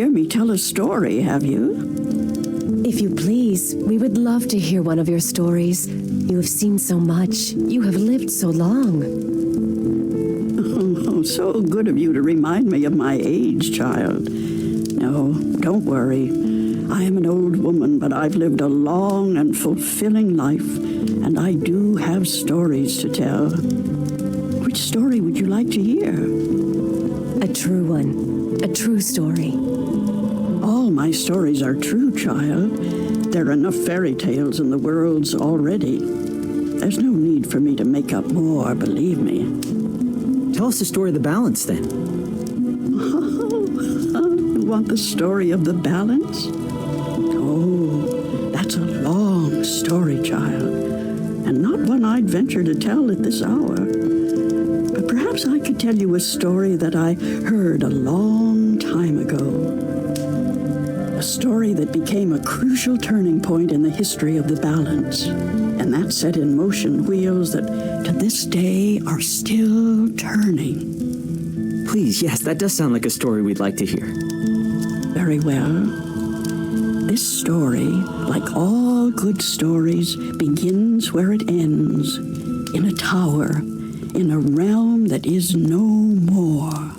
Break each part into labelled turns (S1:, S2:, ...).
S1: hear me tell a story, have you?
S2: If you please, we would love to hear one of your stories. You have seen so much. You have lived so long.
S1: Oh, so good of you to remind me of my age, child. No, don't worry. I am an old woman, but I've lived a long and fulfilling life, and I do have stories to tell. Which story would you like to hear?
S2: A true one. A true story.
S1: All my stories are true, child. There are enough fairy tales in the worlds already. There's no need for me to make up more, believe me.
S3: Tell us the story of the balance, then.
S1: You want the story of the balance? Oh, that's a long story, child, and not one I'd venture to tell at this hour. But perhaps I could tell you a story that I heard a long time ago. A story that became a crucial turning point in the history of the balance, and that set in motion wheels that to this day are still turning.
S3: Please, yes, that does sound like a story we'd like to hear.
S1: Very well. This story, like all good stories, begins where it ends, in a tower, in a realm that is no more.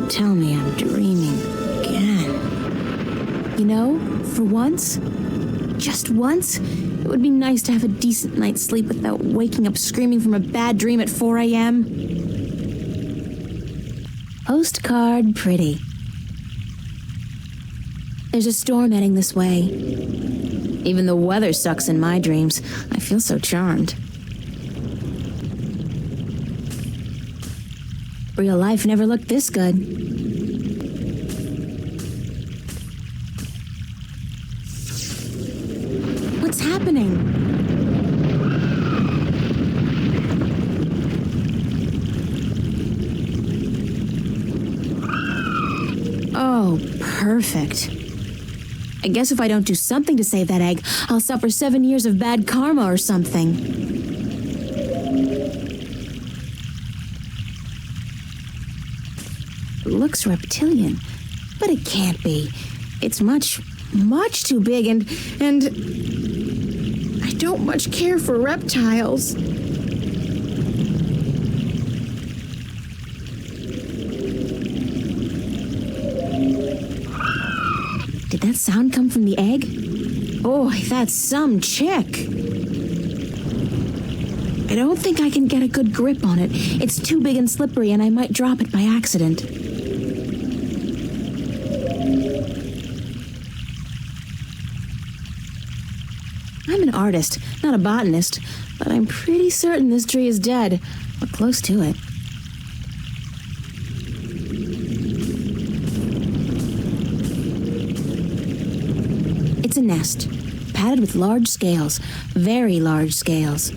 S2: Tell me I'm dreaming again. You know, for once, just once, it would be nice to have a decent night's sleep without waking up screaming from a bad dream at 4 a.m. Postcard pretty. There's a storm heading this way. Even the weather sucks in my dreams. I feel so charmed. Real life never looked this good. What's happening? Oh, perfect. I guess if I don't do something to save that egg, I'll suffer 7 years of bad karma or something. It looks reptilian, but it can't be. It's much too big, and I don't much care for reptiles. Did that sound come from the egg? Oh, that's some chick. I don't think I can get a good grip on it. It's too big and slippery, and I might drop it by accident. I'm an artist, not a botanist, but I'm pretty certain this tree is dead, or close to it. It's a nest, padded with large scales, very large scales.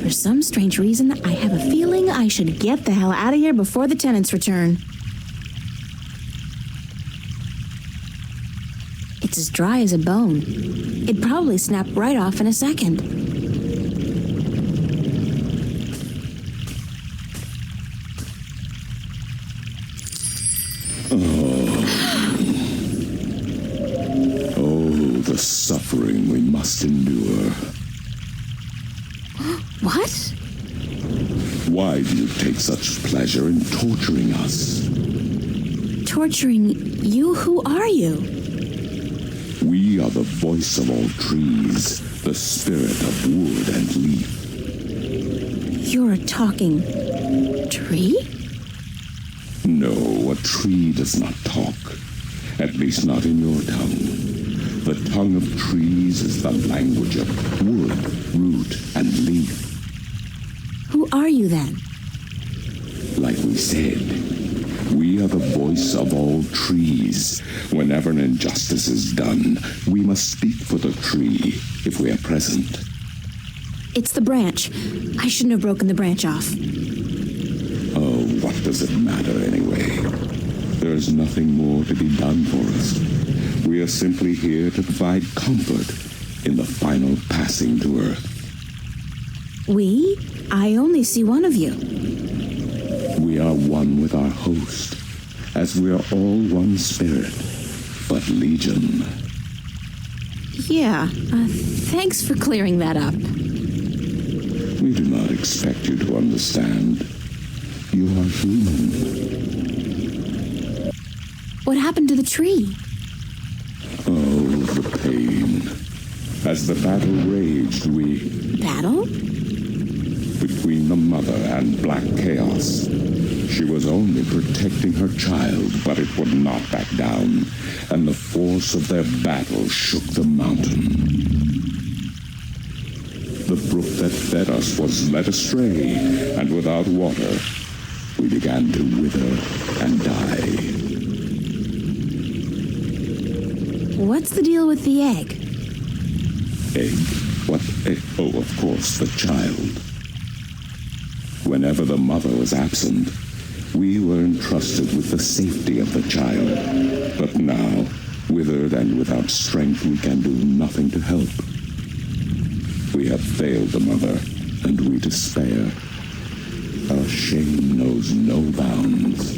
S2: For some strange reason, I have a feeling I should get the hell out of here before the tenants return. It's as dry as a bone. It'd probably snap right off in a second.
S4: The suffering we must endure.
S2: What?
S4: Why do you take such pleasure in torturing us?
S2: Torturing you? Who are you?
S4: We are the voice of all trees, the spirit of wood and leaf.
S2: You're a talking tree?
S4: No, a tree does not talk. At least not in your tongue. The tongue of trees is the language of wood, root, and leaf.
S2: Who are you then?
S4: Like we said, we are the voice of all trees. Whenever an injustice is done, we must speak for the tree if we are present.
S2: It's the branch. I shouldn't have broken the branch off.
S4: Oh, what does it matter anyway? There is nothing more to be done for us. We are simply here to provide comfort in the final passing to Earth.
S2: We? I only see one of you.
S4: We are one with our host, as we are all one spirit, but legion.
S2: Yeah, thanks for clearing that up.
S4: We do not expect you to understand. You are human.
S2: What happened to the tree?
S4: Oh, the pain. As the battle raged,
S2: Battle?
S4: Between the Mother and Black Chaos. She was only protecting her child, but it would not back down, and the force of their battle shook the mountain. The brook that fed us was led astray, and without water, we began to wither and die.
S2: What's the deal with the egg?
S4: Egg? What egg? Oh, of course, the child. Whenever the mother was absent, we were entrusted with the safety of the child. But now, withered and without strength, we can do nothing to help. We have failed the mother, and we despair. Our shame knows no bounds.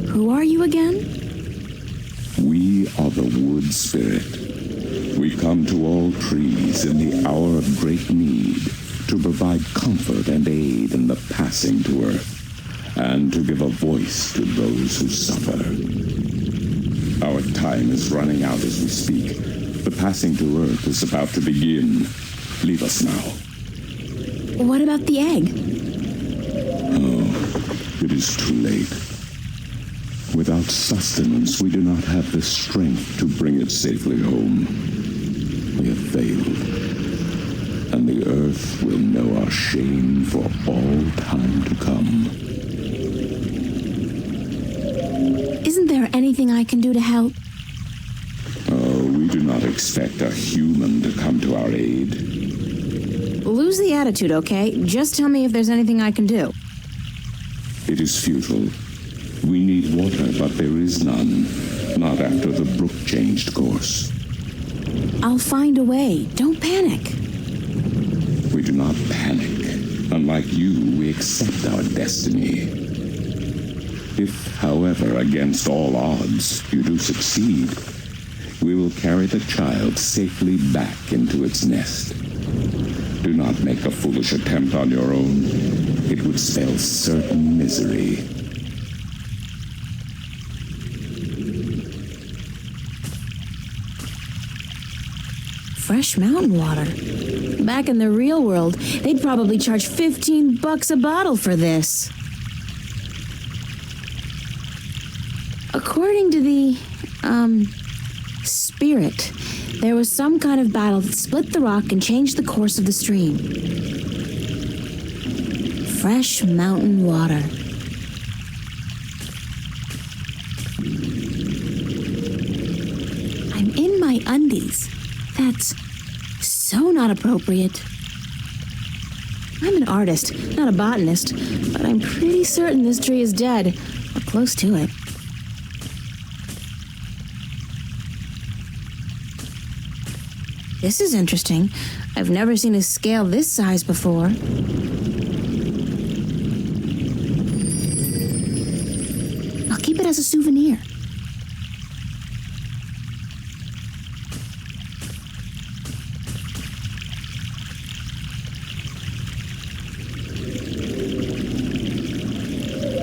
S2: Who are you again?
S4: We are the wood spirit. We come to all trees in the hour of great need to provide comfort and aid in the passing to Earth, and to give a voice to those who suffer. Our time is running out as we speak. The passing to Earth is about to begin. Leave us now.
S2: What about the egg?
S4: Oh, it is too late. Without sustenance, we do not have the strength to bring it safely home. our shame for all time to come.
S2: Isn't there anything I can do to help?
S4: Oh, we do not expect a human to come to our aid.
S2: Lose the attitude, okay? Just tell me if there's anything I can do.
S4: It is futile. We need water, but there is none. Not after the brook changed course.
S2: I'll find a way. Don't panic.
S4: We do not panic. Unlike you, we accept our destiny. If, however, against all odds, you do succeed, we will carry the child safely back into its nest. Do not make a foolish attempt on your own. It would spell certain misery.
S2: Fresh mountain water. Back in the real world, they'd probably charge $15 a bottle for this. According to the, spirit, there was some kind of battle that split the rock and changed the course of the stream. Fresh mountain water. I'm in my undies. That's so not appropriate. I'm an artist, not a botanist, but I'm pretty certain this tree is dead, or close to it. This is interesting. I've never seen a scale this size before. I'll keep it as a souvenir.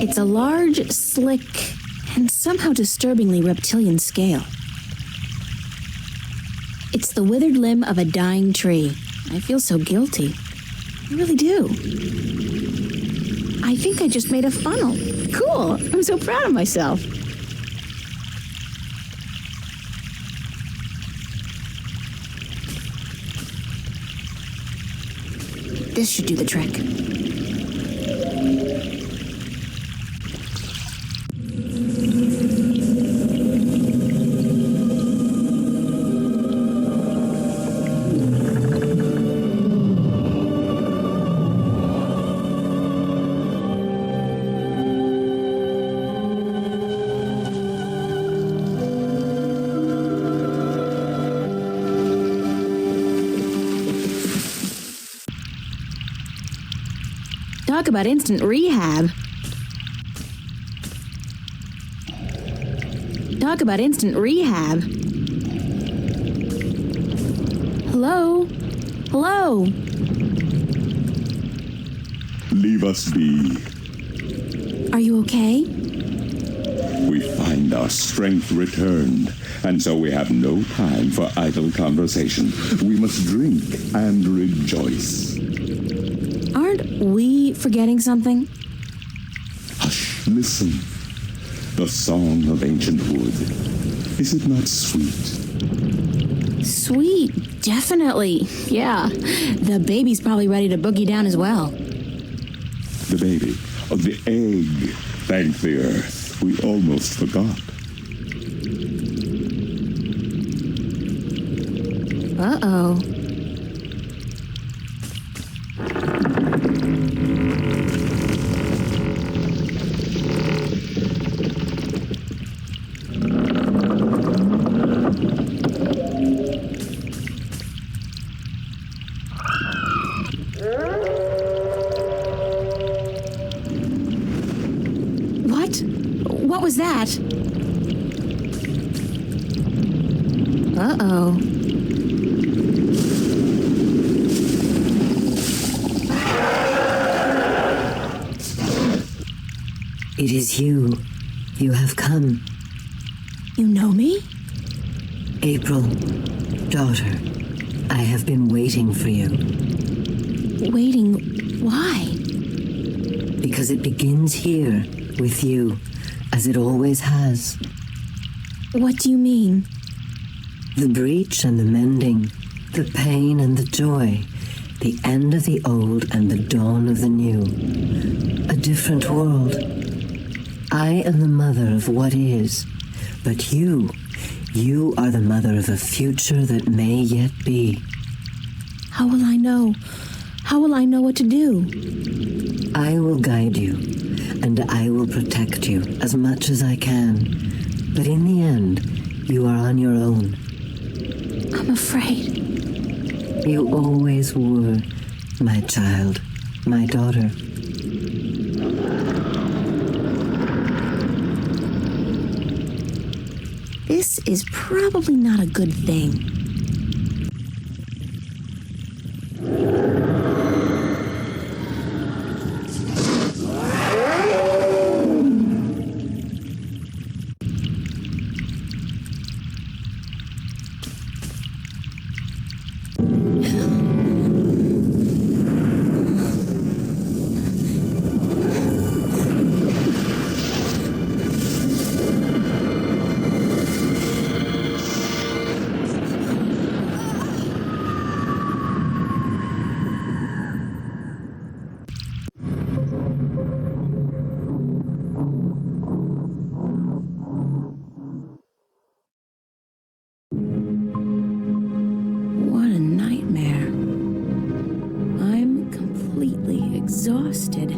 S2: It's a large, slick, and somehow disturbingly reptilian scale. It's the withered limb of a dying tree. I feel so guilty. I really do. I think I just made a funnel. Cool. I'm so proud of myself. This should do the trick. Talk about instant rehab. Talk about instant rehab. Hello? Hello?
S4: Leave us be.
S2: Are you okay?
S4: We find our strength returned, and so we have no time for idle conversation. We must drink and rejoice.
S2: Aren't we forgetting something?
S4: Hush, listen. The song of ancient wood. Is it not sweet?
S2: Sweet, definitely. Yeah, the baby's probably ready to boogie down as well.
S4: The baby. Oh, the egg. Thank the earth. We almost forgot.
S2: Uh-oh. What was that? Uh-oh.
S5: It is you. You have come.
S2: You know me?
S5: April, daughter, I have been waiting for you.
S2: Waiting? Why?
S5: Because it begins here, with you, as it always has.
S2: What do you mean?
S5: The breach and the mending, the pain and the joy, the end of the old and the dawn of the new. A different world. I am the mother of what is, but you are the mother of a future that may yet be.
S2: How will I know? How will I know what to do?
S5: I will guide you, and I will protect you as much as I can. But in the end, you are on your own.
S2: I'm afraid.
S5: You always were, my child, my daughter.
S2: This is probably not a good thing. Exhausted.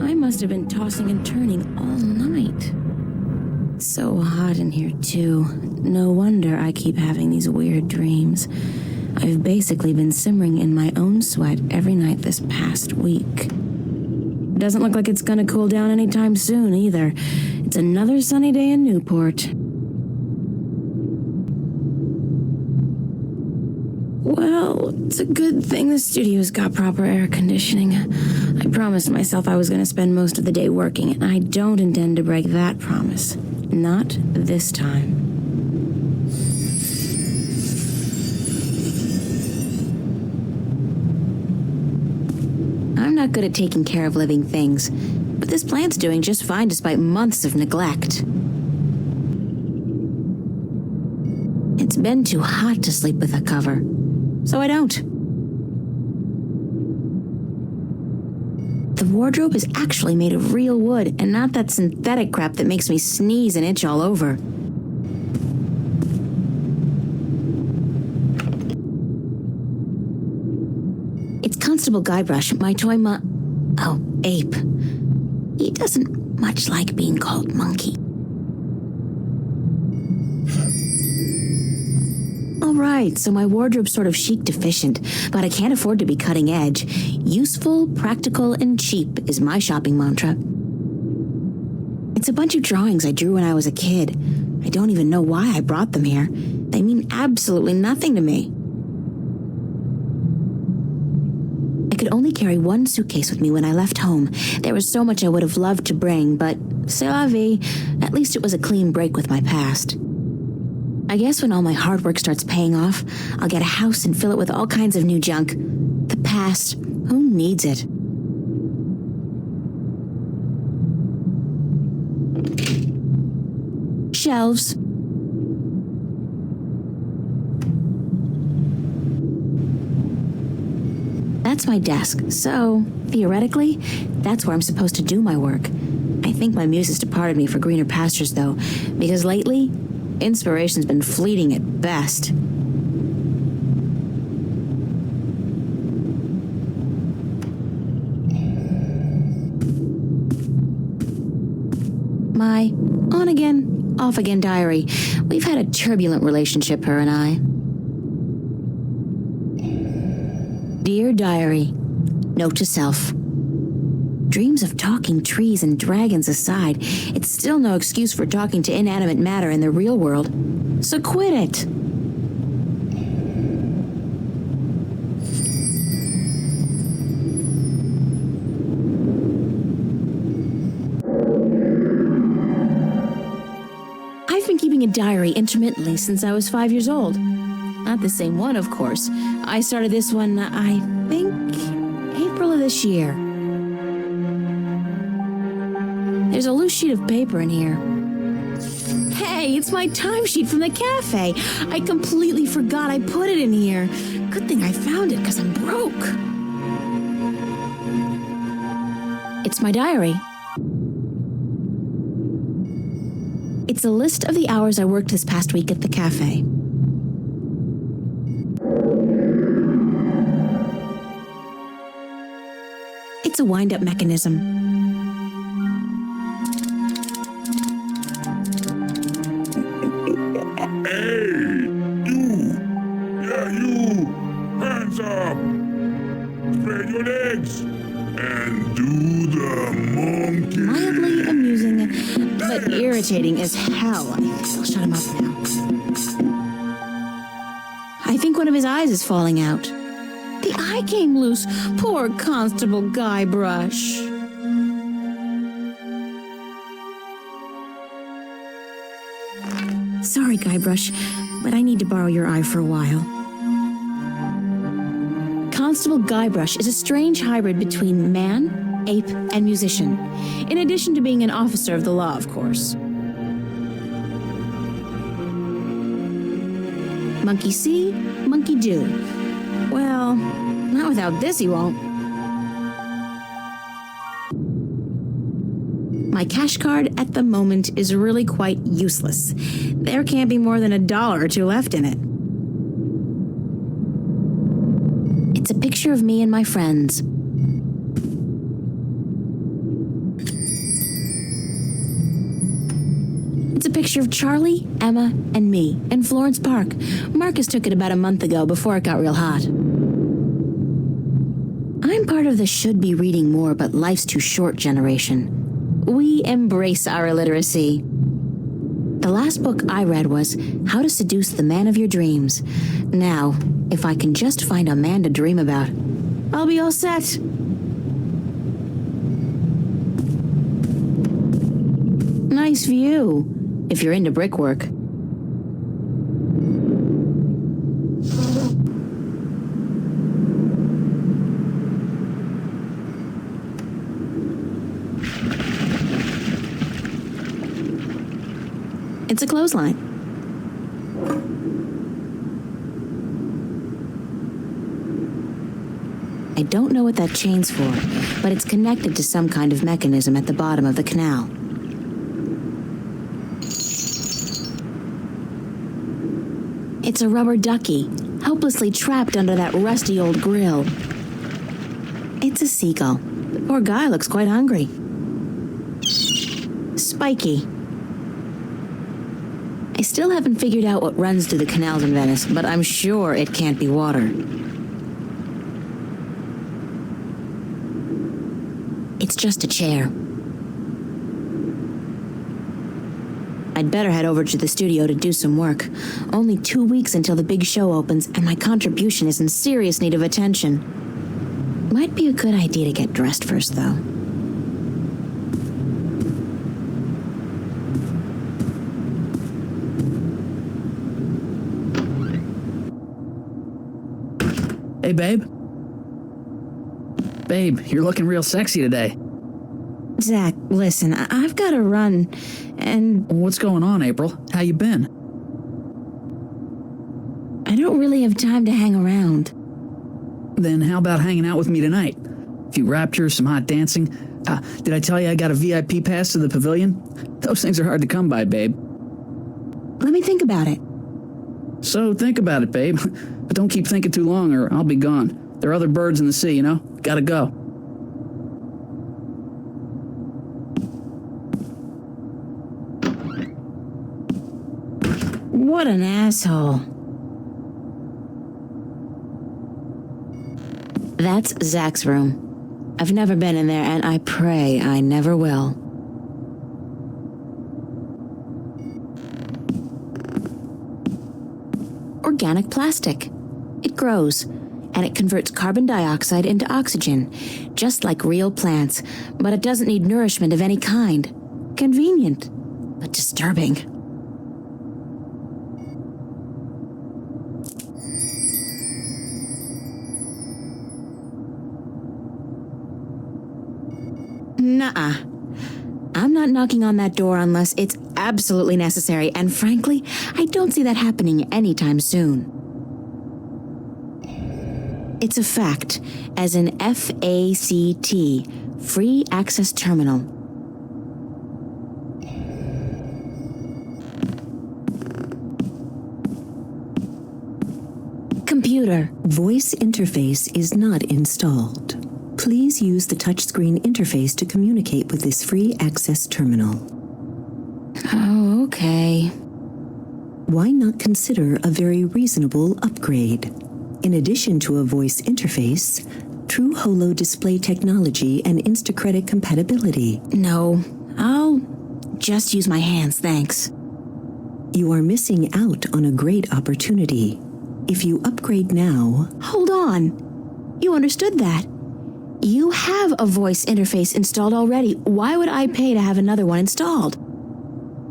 S2: I must have been tossing and turning all night. It's so hot in here, too. No wonder I keep having these weird dreams. I've basically been simmering in my own sweat every night this past week. Doesn't look like it's gonna cool down anytime soon, either. It's another sunny day in Newport. Well, it's a good thing the studio's got proper air conditioning. I promised myself I was going to spend most of the day working, and I don't intend to break that promise. Not this time. I'm not good at taking care of living things, but this plant's doing just fine despite months of neglect. It's been too hot to sleep with a cover, so I don't. The wardrobe is actually made of real wood and not that synthetic crap that makes me sneeze and itch all over. It's Constable Guybrush, my toy ape. He doesn't much like being called monkey. Alright, so my wardrobe's sort of chic deficient, but I can't afford to be cutting edge. Useful, practical, and cheap is my shopping mantra. It's a bunch of drawings I drew when I was a kid. I don't even know why I brought them here. They mean absolutely nothing to me. I could only carry one suitcase with me when I left home. There was so much I would have loved to bring, but c'est la vie. At least it was a clean break with my past. I guess when all my hard work starts paying off, I'll get a house and fill it with all kinds of new junk. The past, who needs it? Shelves. That's my desk, so theoretically, that's where I'm supposed to do my work. I think my muse has departed me for greener pastures, though, because lately, inspiration's been fleeting at best. My on-again, off-again diary. We've had a turbulent relationship, her and I. Dear Diary, note to self. Dreams of talking trees and dragons aside, it's still no excuse for talking to inanimate matter in the real world. So quit it. I've been keeping a diary intermittently since I was 5 years old. Not the same one, of course. I started this one, I think, April of this year. There's a loose sheet of paper in here. Hey, it's my timesheet from the cafe. I completely forgot I put it in here. Good thing I found it, because I'm broke. It's my diary. It's a list of the hours I worked this past week at the cafe. It's a wind-up mechanism.
S4: Hey! You! Yeah, you! Hands up! Spread your legs! And do the monkey!
S2: Mildly amusing, but irritating as hell. I'll shut him up now. I think one of his eyes is falling out. The eye came loose. Poor Constable Guybrush. Sorry, Guybrush, but I need to borrow your eye for a while. Constable Guybrush is a strange hybrid between man, ape, and musician, in addition to being an officer of the law, of course. Monkey see, monkey do. Well, not without this he won't. My cash card at the moment is really quite useless. There can't be more than $1 or $2 left in it. It's a picture of me and my friends. It's a picture of Charlie, Emma, and me in Florence Park. Marcus took it about a month ago before it got real hot. I'm part of the should be reading more but life's too short generation. We embrace our illiteracy. The last book I read was How to Seduce the Man of Your Dreams. Now, if I can just find a man to dream about, I'll be all set. Nice view, if you're into brickwork. It's a clothesline. I don't know what that chain's for, but it's connected to some kind of mechanism at the bottom of the canal. It's a rubber ducky, helplessly trapped under that rusty old grill. It's a seagull. The poor guy looks quite hungry. Spiky. I still haven't figured out what runs through the canals in Venice, but I'm sure it can't be water. It's just a chair. I'd better head over to the studio to do some work. Only 2 weeks until the big show opens, and my contribution is in serious need of attention. Might be a good idea to get dressed first, though.
S6: Hey, babe. Babe, you're looking real sexy today.
S2: Zach, listen, I've got to run, and...
S6: What's going on, April? How you been?
S2: I don't really have time to hang around.
S6: Then how about hanging out with me tonight? A few raptures, some hot dancing. Did I tell you I got a VIP pass to the pavilion? Those things are hard to come by, babe.
S2: Let me think about it.
S6: So think about it, babe. But don't keep thinking too long or I'll be gone. There are other birds in the sea, you know? Gotta go.
S2: What an asshole. That's Zach's room. I've never been in there, and I pray I never will. Organic plastic. It grows, and it converts carbon dioxide into oxygen, just like real plants, but it doesn't need nourishment of any kind. Convenient, but disturbing. Nuh-uh. I'm not knocking on that door unless it's absolutely necessary, and frankly, I don't see that happening anytime soon. It's a fact, as in FACT, Free Access Terminal. Computer.
S5: Voice interface is not installed. Please use the touchscreen interface to communicate with this free access terminal.
S2: Oh, okay.
S5: Why not consider a very reasonable upgrade? In addition to a voice interface, true holo display technology and Instacredit compatibility.
S2: No, I'll just use my hands, thanks.
S5: You are missing out on a great opportunity. If you upgrade now...
S2: Hold on. You understood that. You have a voice interface installed already. Why would I pay to have another one installed?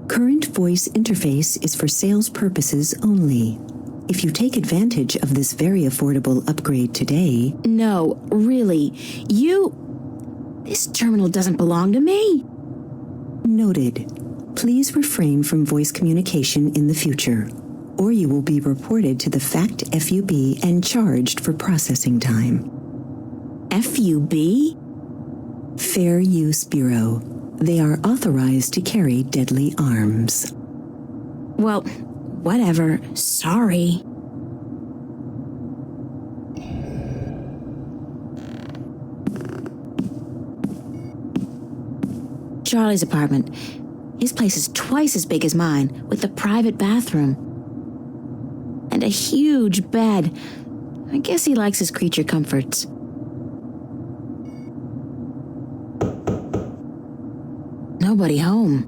S5: Current voice interface is for sales purposes only. If you take advantage of this very affordable upgrade today...
S2: No, really. This terminal doesn't belong to me.
S5: Noted. Please refrain from voice communication in the future, or you will be reported to the FACT FUB and charged for processing time.
S2: FUB?
S5: Fair Use Bureau. They are authorized to carry deadly arms.
S2: Well, whatever. Sorry. Charlie's apartment. His place is twice as big as mine, with a private bathroom. And a huge bed. I guess he likes his creature comforts. Nobody home.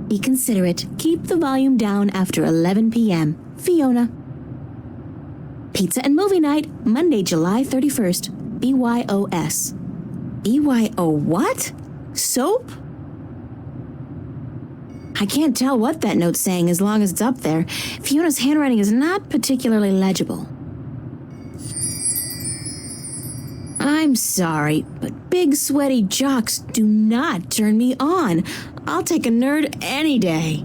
S2: Be considerate. Keep the volume down after 11 p.m. Fiona. Pizza and movie night, Monday, July 31st. BYOS. BYO what? Soap? I can't tell what that note's saying as long as it's up there. Fiona's handwriting is not particularly legible. I'm sorry, but big sweaty jocks do not turn me on. I'll take a nerd any day.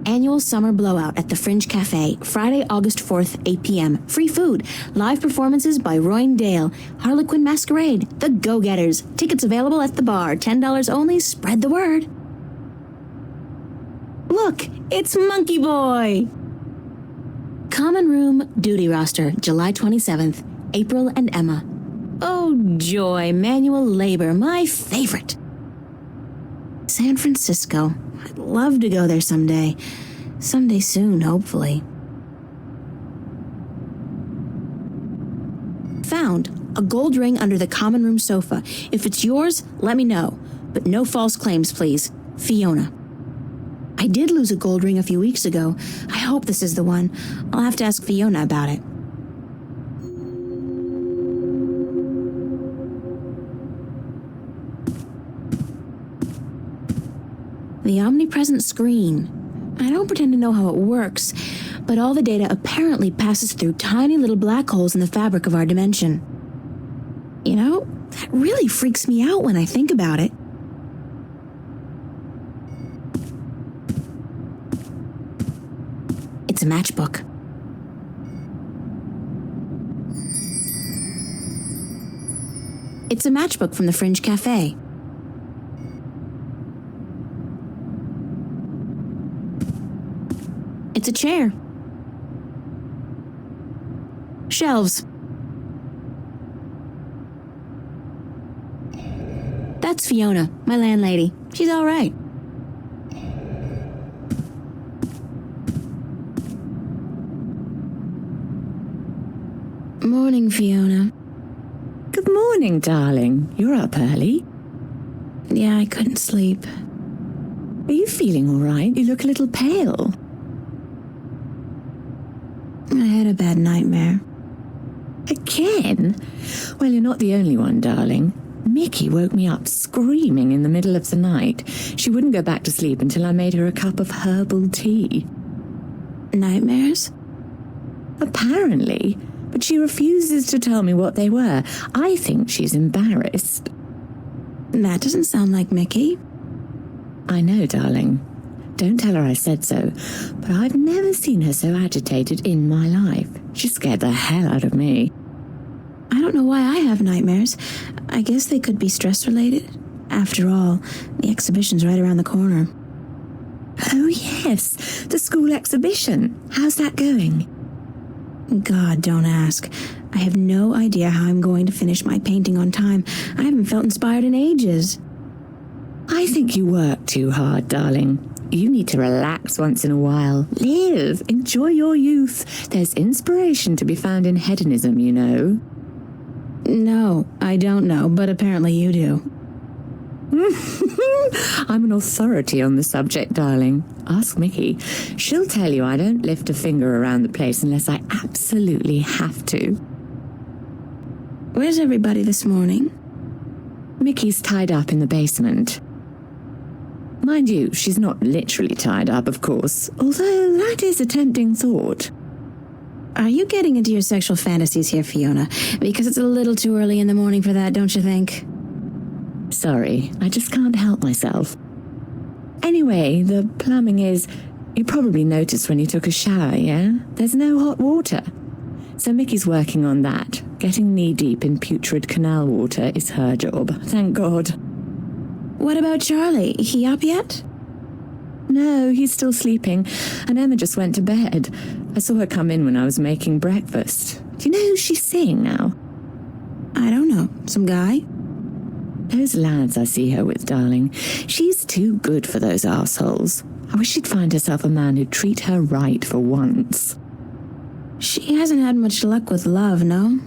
S2: Annual summer blowout at the Fringe Cafe, Friday, August 4th, 8 p.m. Free food. Live performances by Royne Dale. Harlequin Masquerade. The Go-Getters. Tickets available at the bar. $10 only. Spread the word. Look, it's Monkey Boy. Common Room Duty Roster, July 27th. April and Emma. Oh, joy. Manual labor. My favorite. San Francisco. I'd love to go there someday. Someday soon, hopefully. Found a gold ring under the common room sofa. If it's yours, let me know. But no false claims, please. Fiona. I did lose a gold ring a few weeks ago. I hope this is the one. I'll have to ask Fiona about it. The omnipresent screen. I don't pretend to know how it works, but all the data apparently passes through tiny little black holes in the fabric of our dimension. You know, that really freaks me out when I think about it. It's a matchbook. It's a matchbook from the Fringe Cafe. It's a chair. Shelves. That's Fiona, my landlady. She's all right. Morning, Fiona.
S7: Good morning, darling. You're up early.
S2: Yeah, I couldn't sleep.
S7: Are you feeling all right? You look a little pale.
S2: I had a bad nightmare.
S7: Again? Well, you're not the only one, darling. Mickey woke me up screaming in the middle of the night. She wouldn't go back to sleep until I made her a cup of herbal tea.
S2: Nightmares?
S7: Apparently, but she refuses to tell me what they were. I think she's embarrassed.
S2: That doesn't sound like Mickey.
S7: I know, darling. Don't tell her I said so, but I've never seen her so agitated in my life. She scared the hell out of me.
S2: I don't know why I have nightmares. I guess they could be stress-related. After all, the exhibition's right around the corner.
S7: Oh, yes, the school exhibition. How's that going?
S2: God, don't ask. I have no idea how I'm going to finish my painting on time. I haven't felt inspired in ages.
S7: I think you work too hard, darling. You need to relax once in a while. Live. Enjoy your youth. There's inspiration to be found in hedonism, you know.
S2: No, I don't know, but apparently you do.
S7: I'm an authority on the subject, darling. Ask Mickey. She'll tell you I don't lift a finger around the place unless I absolutely have to.
S2: Where's everybody this morning?
S7: Mickey's tied up in the basement. Mind you, she's not literally tied up, of course, although that is a tempting thought.
S2: Are you getting into your sexual fantasies here, Fiona? Because it's a little too early in the morning for that, don't you think?
S7: Sorry, I just can't help myself. Anyway, the plumbing is... You probably noticed when you took a shower, yeah? There's no hot water. So Mickey's working on that. Getting knee-deep in putrid canal water is her job, thank God.
S2: What about Charlie? He up yet?
S7: No, he's still sleeping, and Emma just went to bed. I saw her come in when I was making breakfast. Do you know who she's seeing now?
S2: I don't know. Some guy?
S7: Those lads I see her with, darling. She's too good for those arseholes. I wish she'd find herself a man who'd treat her right for once.
S2: She hasn't had much luck with love, no?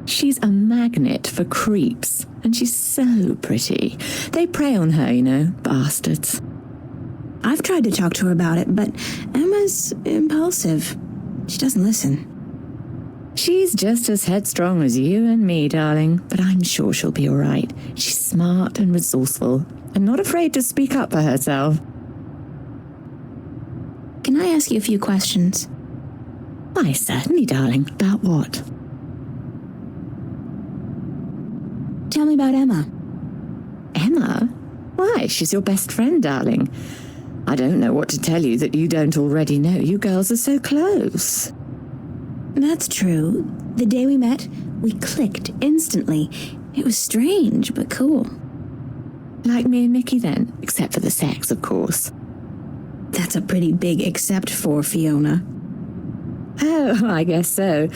S7: She's a magnet for creeps, and she's so pretty. They prey on her, you know, bastards.
S2: I've tried to talk to her about it, but Emma's impulsive. She doesn't listen.
S7: She's just as headstrong as you and me, darling, but I'm sure she'll be all right. She's smart and resourceful, and not afraid to speak up for herself.
S2: Can I ask you a few questions?
S7: Why, certainly, darling. About what?
S2: Tell me about Emma.
S7: Emma? Why, she's your best friend, darling. I don't know what to tell you that you don't already know. You girls are so close.
S2: That's true. The day we met, we clicked instantly. It was strange, but cool.
S7: Like me and Mickey then, except for the sex, of course.
S2: That's a pretty big except for, Fiona.
S7: Oh, I guess so.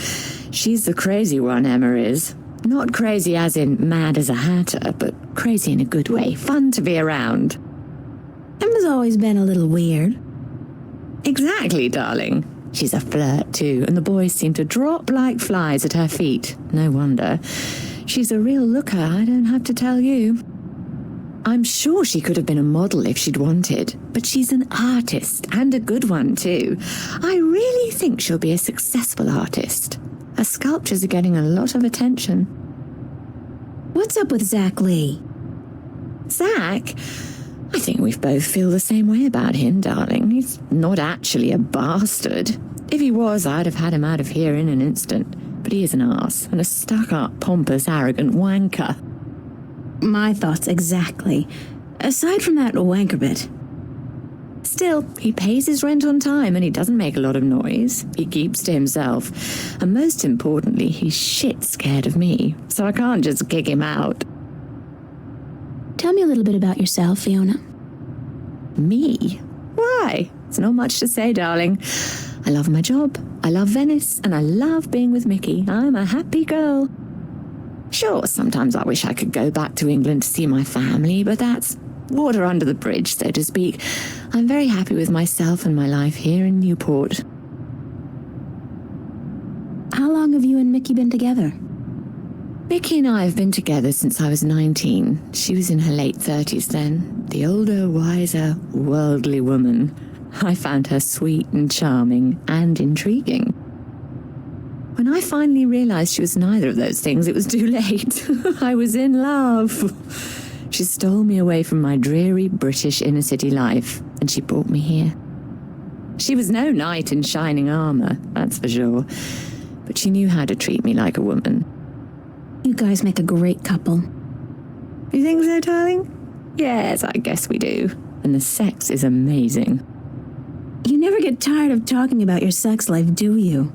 S7: She's the crazy one, Emma is. Not crazy as in mad as a hatter, but crazy in a good way. Fun to be around.
S2: Emma's always been a little weird.
S7: Exactly, darling. She's a flirt, too, and the boys seem to drop like flies at her feet. No wonder. She's a real looker, I don't have to tell you. I'm sure she could have been a model if she'd wanted, but she's an artist, and a good one, too. I really think she'll be a successful artist. Her sculptures are getting a lot of attention.
S2: What's up with Zach Lee?
S7: Zach? I think we both feel the same way about him, darling. He's not actually a bastard. If he was, I'd have had him out of here in an instant. But he is an arse, and a stuck-up, pompous, arrogant wanker.
S2: My thoughts exactly. Aside from that wanker bit.
S7: Still, he pays his rent on time, and he doesn't make a lot of noise. He keeps to himself. And most importantly, he's shit scared of me, so I can't just kick him out.
S2: Tell me a little bit about yourself, Fiona.
S7: Me? Why? It's not much to say, darling. I love my job, I love Venice, and I love being with Mickey. I'm a happy girl. Sure, sometimes I wish I could go back to England to see my family, but that's water under the bridge, so to speak. I'm very happy with myself and my life here in Newport.
S2: How long have you and Mickey been together?
S7: Mickey and I have been together since I was 19. She was in her late 30s then. The older, wiser, worldly woman. I found her sweet and charming and intriguing. When I finally realized she was neither of those things, it was too late. I was in love. She stole me away from my dreary British inner-city life, and she brought me here. She was no knight in shining armor, that's for sure. But she knew how to treat me like a woman.
S2: You guys make a great couple.
S7: You think so, darling? Yes, I guess we do. And the sex is amazing.
S2: You never get tired of talking about your sex life, do you?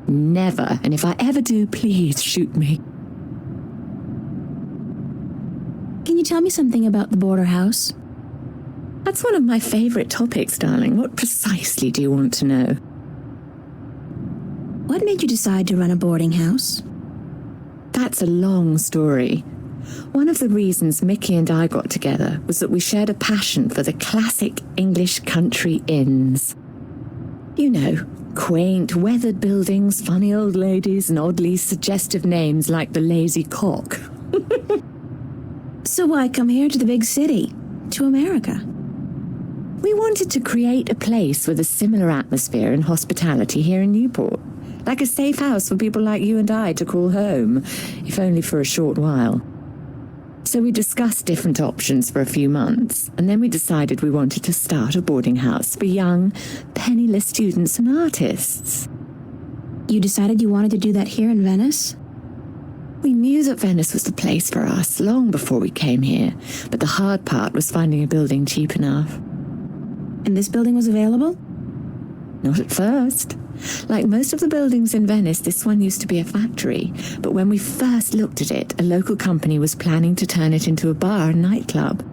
S7: Never. And if I ever do, please shoot me.
S2: Can you tell me something about the border house?
S7: That's one of my favorite topics, darling. What precisely do you want to know?
S2: What made you decide to run a boarding house?
S7: That's a long story. One of the reasons Mickey and I got together was that we shared a passion for the classic English country inns. You know, quaint, weathered buildings, funny old ladies, and oddly suggestive names like the Lazy Cock.
S2: So why come here to the big city, to America?
S7: We wanted to create a place with a similar atmosphere and hospitality here in Newport. Like a safe house for people like you and I to call home, if only for a short while. So we discussed different options for a few months, and then we decided we wanted to start a boarding house for young, penniless students and artists.
S2: You decided you wanted to do that here in Venice?
S7: We knew that Venice was the place for us long before we came here, but the hard part was finding a building cheap enough.
S2: And this building was available?
S7: Not at first. Like most of the buildings in Venice, this one used to be a factory, but when we first looked at it, a local company was planning to turn it into a bar and nightclub.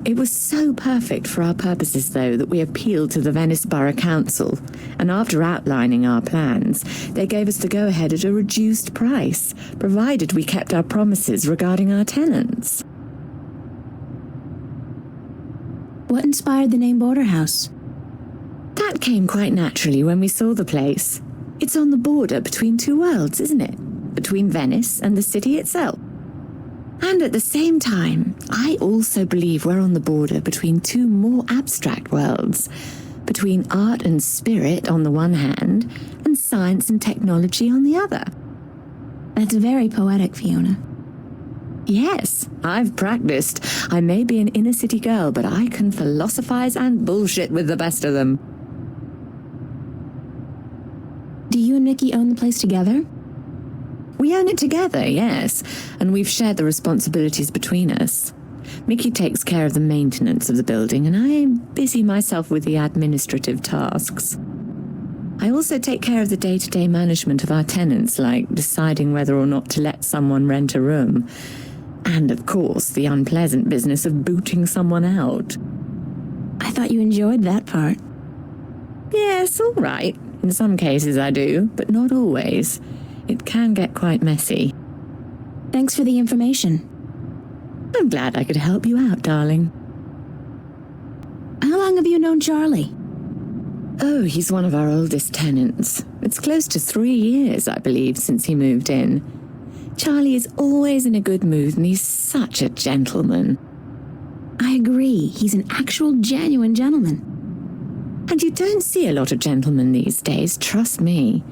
S7: It was so perfect for our purposes, though, that we appealed to the Venice Borough Council, and after outlining our plans, they gave us the go-ahead at a reduced price, provided we kept our promises regarding our tenants.
S2: What inspired the name Border House?
S7: That came quite naturally when we saw the place. It's on the border between two worlds, isn't it? Between Venice and the city itself. And at the same time, I also believe we're on the border between two more abstract worlds. Between art and spirit on the one hand, and science and technology on the other.
S2: That's very poetic, Fiona.
S7: Yes, I've practiced. I may be an inner city girl, but I can philosophize and bullshit with the best of them.
S2: Do you and Mickey own the place together?
S7: We own it together, yes, and we've shared the responsibilities between us. Mickey takes care of the maintenance of the building, and I busy myself with the administrative tasks. I also take care of the day-to-day management of our tenants, like deciding whether or not to let someone rent a room. And, of course, the unpleasant business of booting someone out.
S2: I thought you enjoyed that part.
S7: Yes, all right. In some cases I do, but not always. It can get quite messy.
S2: Thanks for the information.
S7: I'm glad I could help you out, darling.
S2: How long have you known Charlie?
S7: Oh, he's one of our oldest tenants. It's close to 3 years, I believe, since he moved in. Charlie is always in a good mood, and he's such a gentleman.
S2: I agree. He's an actual, genuine gentleman.
S7: And you don't see a lot of gentlemen these days, trust me.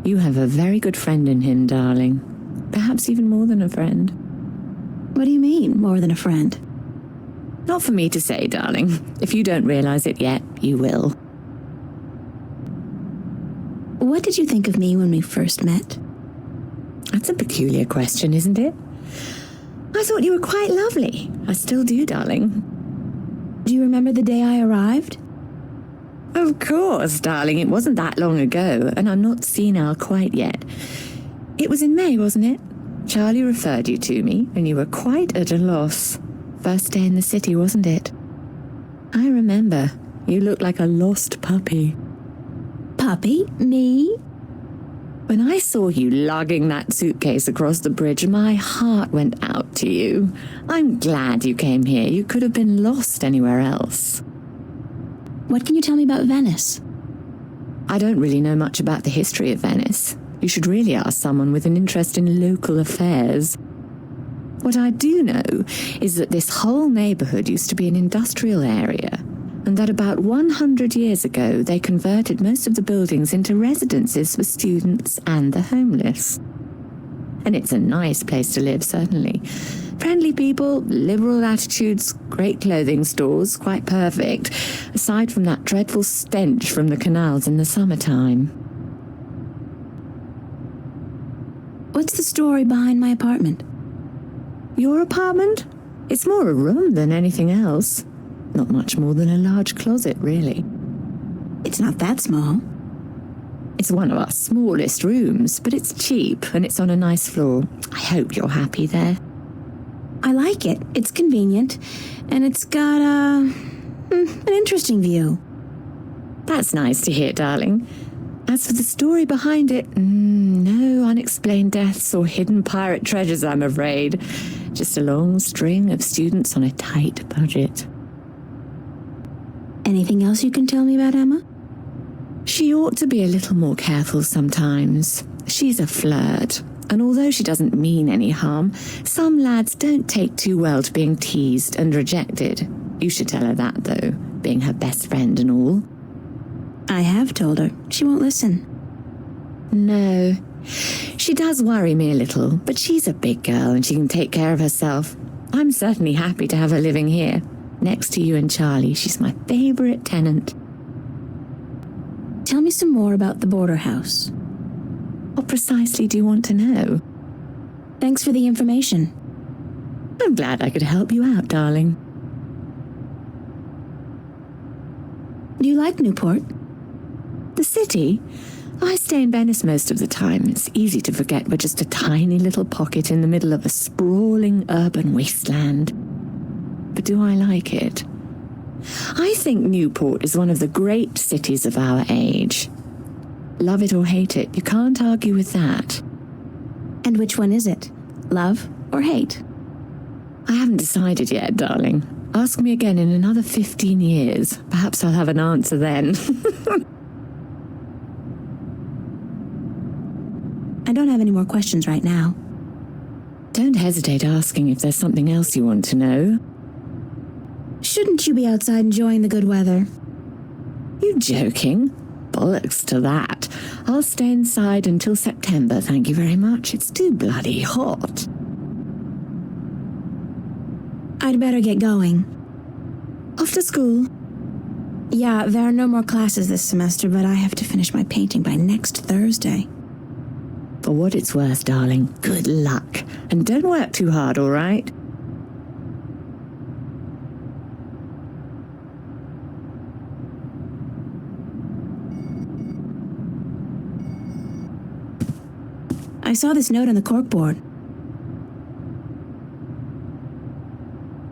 S7: You have a very good friend in him, darling. Perhaps even more than a friend.
S2: What do you mean, more than a friend?
S7: Not for me to say, darling. If you don't realize it yet, you will.
S2: What did you think of me when we first met?
S7: That's a peculiar question, isn't it? I thought you were quite lovely. I still do, darling.
S2: Do you remember the day I arrived?
S7: Of course, darling. It wasn't that long ago, and I'm not senile quite yet. It was in May, wasn't it? Charlie referred you to me, and you were quite at a loss. First day in the city, wasn't it? I remember. You looked like a lost puppy.
S2: Puppy? Me?
S7: When I saw you lugging that suitcase across the bridge, my heart went out to you. I'm glad you came here. You could have been lost anywhere else.
S2: What can you tell me about Venice?
S7: I don't really know much about the history of Venice. You should really ask someone with an interest in local affairs. What I do know is that this whole neighborhood used to be an industrial area, and that about 100 years ago they converted most of the buildings into residences for students and the homeless. And it's a nice place to live, certainly. Friendly people, liberal attitudes, great clothing stores, quite perfect, aside from that dreadful stench from the canals in the summertime.
S2: What's the story behind my apartment?
S7: Your apartment? It's more a room than anything else. Not much more than a large closet, really.
S2: It's not that small.
S7: It's one of our smallest rooms, but it's cheap and it's on a nice floor. I hope you're happy there.
S2: I like it. It's convenient, and it's got an interesting view.
S7: That's nice to hear, darling. As for the story behind it, no unexplained deaths or hidden pirate treasures, I'm afraid. Just a long string of students on a tight budget.
S2: Anything else you can tell me about Emma?
S7: She ought to be a little more careful sometimes. She's a flirt, and although she doesn't mean any harm, some lads don't take too well to being teased and rejected. You should tell her that, though, being her best friend and all.
S2: I have told her. She won't listen.
S7: No. She does worry me a little, but she's a big girl and she can take care of herself. I'm certainly happy to have her living here. Next to you and Charlie, she's my favorite tenant.
S2: Tell me some more about the border house.
S7: What precisely do you want to know?
S2: Thanks for the information.
S7: I'm glad I could help you out, darling.
S2: Do you like Newport?
S7: The city? I stay in Venice most of the time. It's easy to forget we're just a tiny little pocket in the middle of a sprawling urban wasteland. But do I like it? I think Newport is one of the great cities of our age. Love it or hate it, you can't argue with that.
S2: And which one is it? Love or hate?
S7: I haven't decided yet, darling. Ask me again in another 15 years. Perhaps I'll have an answer then.
S2: I don't have any more questions right now.
S7: Don't hesitate asking if there's something else you want to know.
S2: Shouldn't you be outside enjoying the good weather?
S7: You joking? Bollocks to that. I'll stay inside until September, thank you very much. It's too bloody hot.
S2: I'd better get going.
S7: Off to school?
S2: Yeah, there are no more classes this semester, but I have to finish my painting by next Thursday.
S7: For what it's worth, darling, good luck. And don't work too hard, all right?
S2: I saw this note on the corkboard.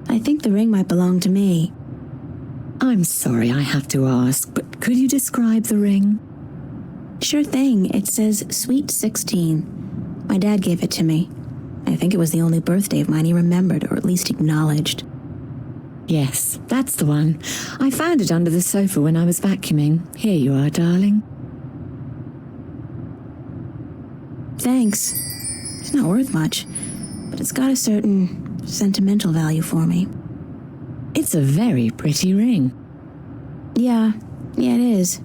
S2: I think the ring might belong to me.
S7: I'm sorry I have to ask, but could you describe the ring?
S2: Sure thing. It says Sweet 16. My dad gave it to me. I think it was the only birthday of mine he remembered, or at least acknowledged.
S7: Yes, that's the one. I found it under the sofa when I was vacuuming. Here you are, darling.
S2: Thanks. It's not worth much, but it's got a certain sentimental value for me.
S7: It's a very pretty ring.
S2: Yeah, it is.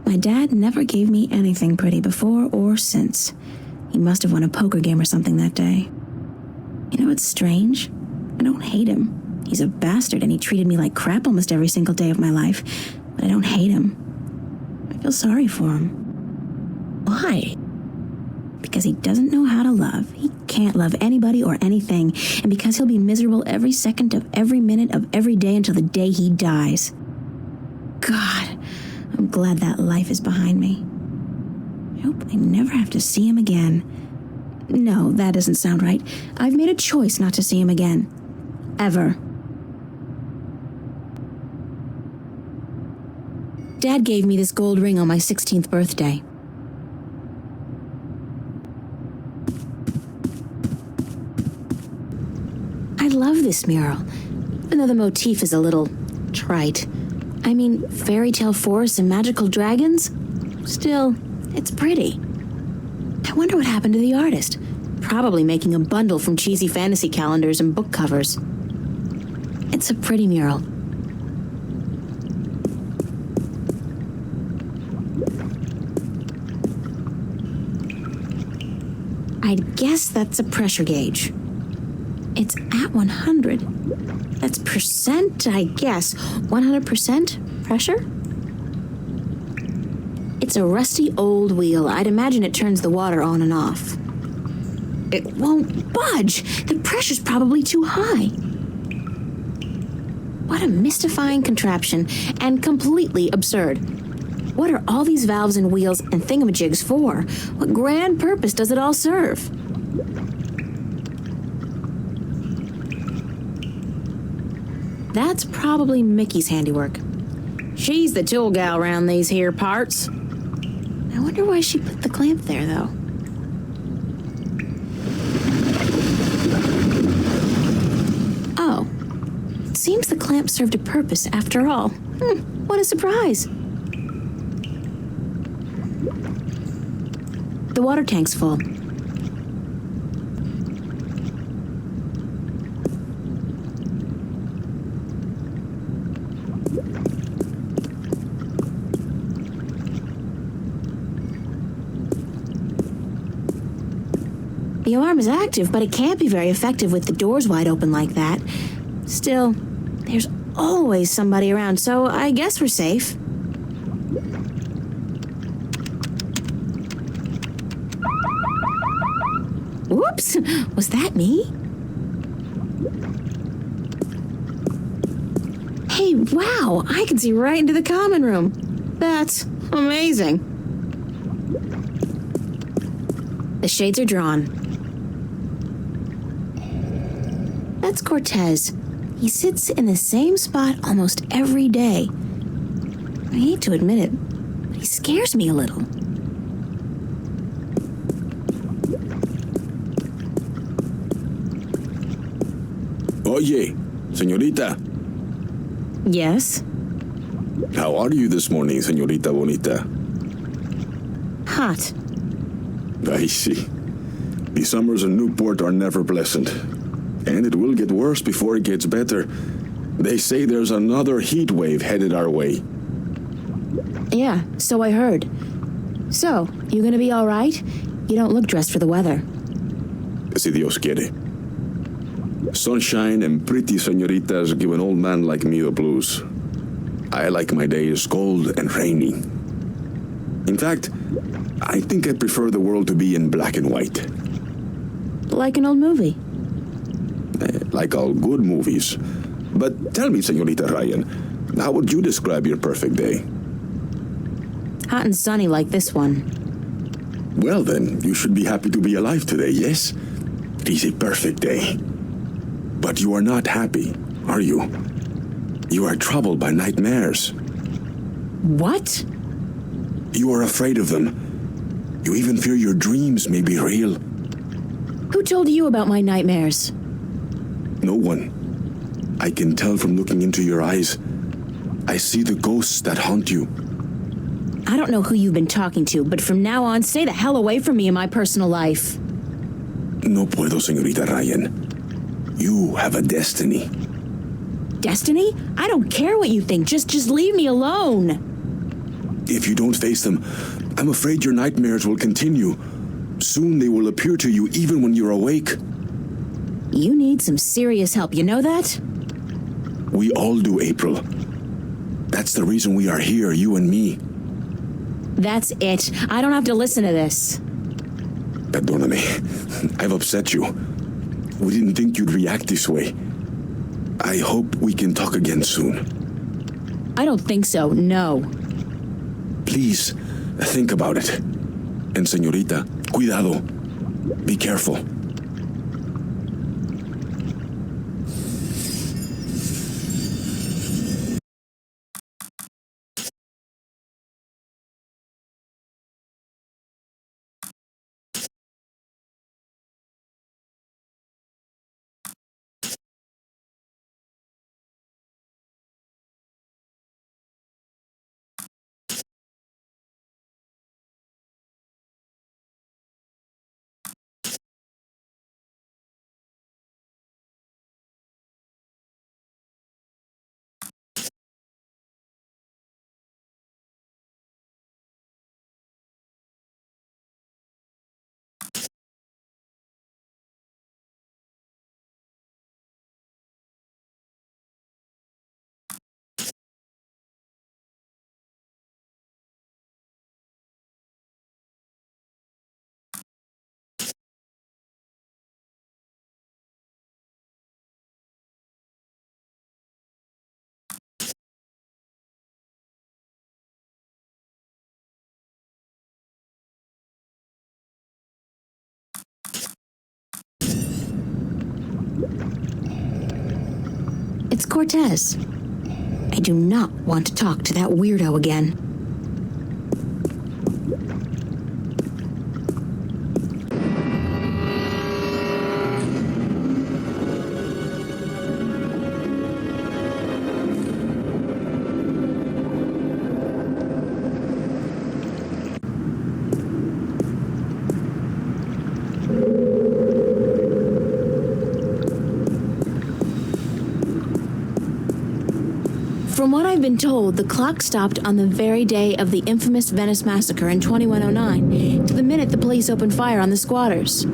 S2: My dad never gave me anything pretty before or since. He must have won a poker game or something that day. You know what's strange? I don't hate him. He's a bastard and he treated me like crap almost every single day of my life. But I don't hate him. I feel sorry for him.
S7: Why?
S2: Because he doesn't know how to love. He can't love anybody or anything. And because he'll be miserable every second of every minute of every day until the day he dies. God, I'm glad that life is behind me. I hope I never have to see him again. No, that doesn't sound right. I've made a choice not to see him again. Ever. Dad gave me this gold ring on my 16th birthday. I love this mural, even though the motif is a little trite. I mean, fairy tale forests and magical dragons? Still, it's pretty. I wonder what happened to the artist. Probably making a bundle from cheesy fantasy calendars and book covers. It's a pretty mural. I'd guess that's a pressure gauge. It's at 100. That's percent, I guess. 100% pressure? It's a rusty old wheel. I'd imagine it turns the water on and off. It won't budge. The pressure's probably too high. What a mystifying contraption, and completely absurd. What are all these valves and wheels and thingamajigs for? What grand purpose does it all serve? That's probably Mickey's handiwork. She's the tool gal around these here parts. I wonder why she put the clamp there, though. Oh. It seems the clamp served a purpose after all. What a surprise. The water tank's full. The alarm is active, but it can't be very effective with the doors wide open like that. Still, there's always somebody around, so I guess we're safe. Whoops! Was that me? Hey, wow! I can see right into the common room. That's amazing. The shades are drawn. That's Cortez. He sits in the same spot almost every day. I hate to admit it, but he scares me a little.
S8: Oye, señorita.
S2: Yes?
S8: How are you this morning, señorita bonita?
S2: Hot.
S8: I see. The summers in Newport are never pleasant. And it will get worse before it gets better. They say there's another heat wave headed our way.
S2: Yeah, so I heard. So, you gonna be all right? You don't look dressed for the weather.
S8: Si Dios quiere. Sunshine and pretty señoritas give an old man like me the blues. I like my days cold and rainy. In fact, I think I prefer the world to be in black and white.
S2: Like an old movie.
S8: Like all good movies. But tell me, señorita Ryan, how would you describe your perfect day?
S2: Hot and sunny like this one.
S8: Well then, you should be happy to be alive today, yes? It is a perfect day. But you are not happy, are you? You are troubled by nightmares.
S2: What?
S8: You are afraid of them. You even fear your dreams may be real.
S2: Who told you about my nightmares?
S8: No one. I can tell from looking into your eyes. I see the ghosts that haunt you.
S2: I don't know who you've been talking to, but from now on, stay the hell away from me in my personal life.
S8: No puedo, señorita Ryan. You have a destiny.
S2: Destiny? I don't care what you think. Just leave me alone.
S8: If you don't face them, I'm afraid your nightmares will continue. Soon they will appear to you even when you're awake.
S2: You need some serious help, you know that?
S8: We all do, April. That's the reason we are here, you and me.
S2: That's it. I don't have to listen to this.
S8: Perdóname. I've upset you. We didn't think you'd react this way. I hope we can talk again soon.
S2: I don't think so, no.
S8: Please, think about it. And señorita, cuidado. Be careful.
S2: It's Cortez. I do not want to talk to that weirdo again. From what I've been told, the clock stopped on the very day of the infamous Venice massacre in 2109, to the minute the police opened fire on the squatters.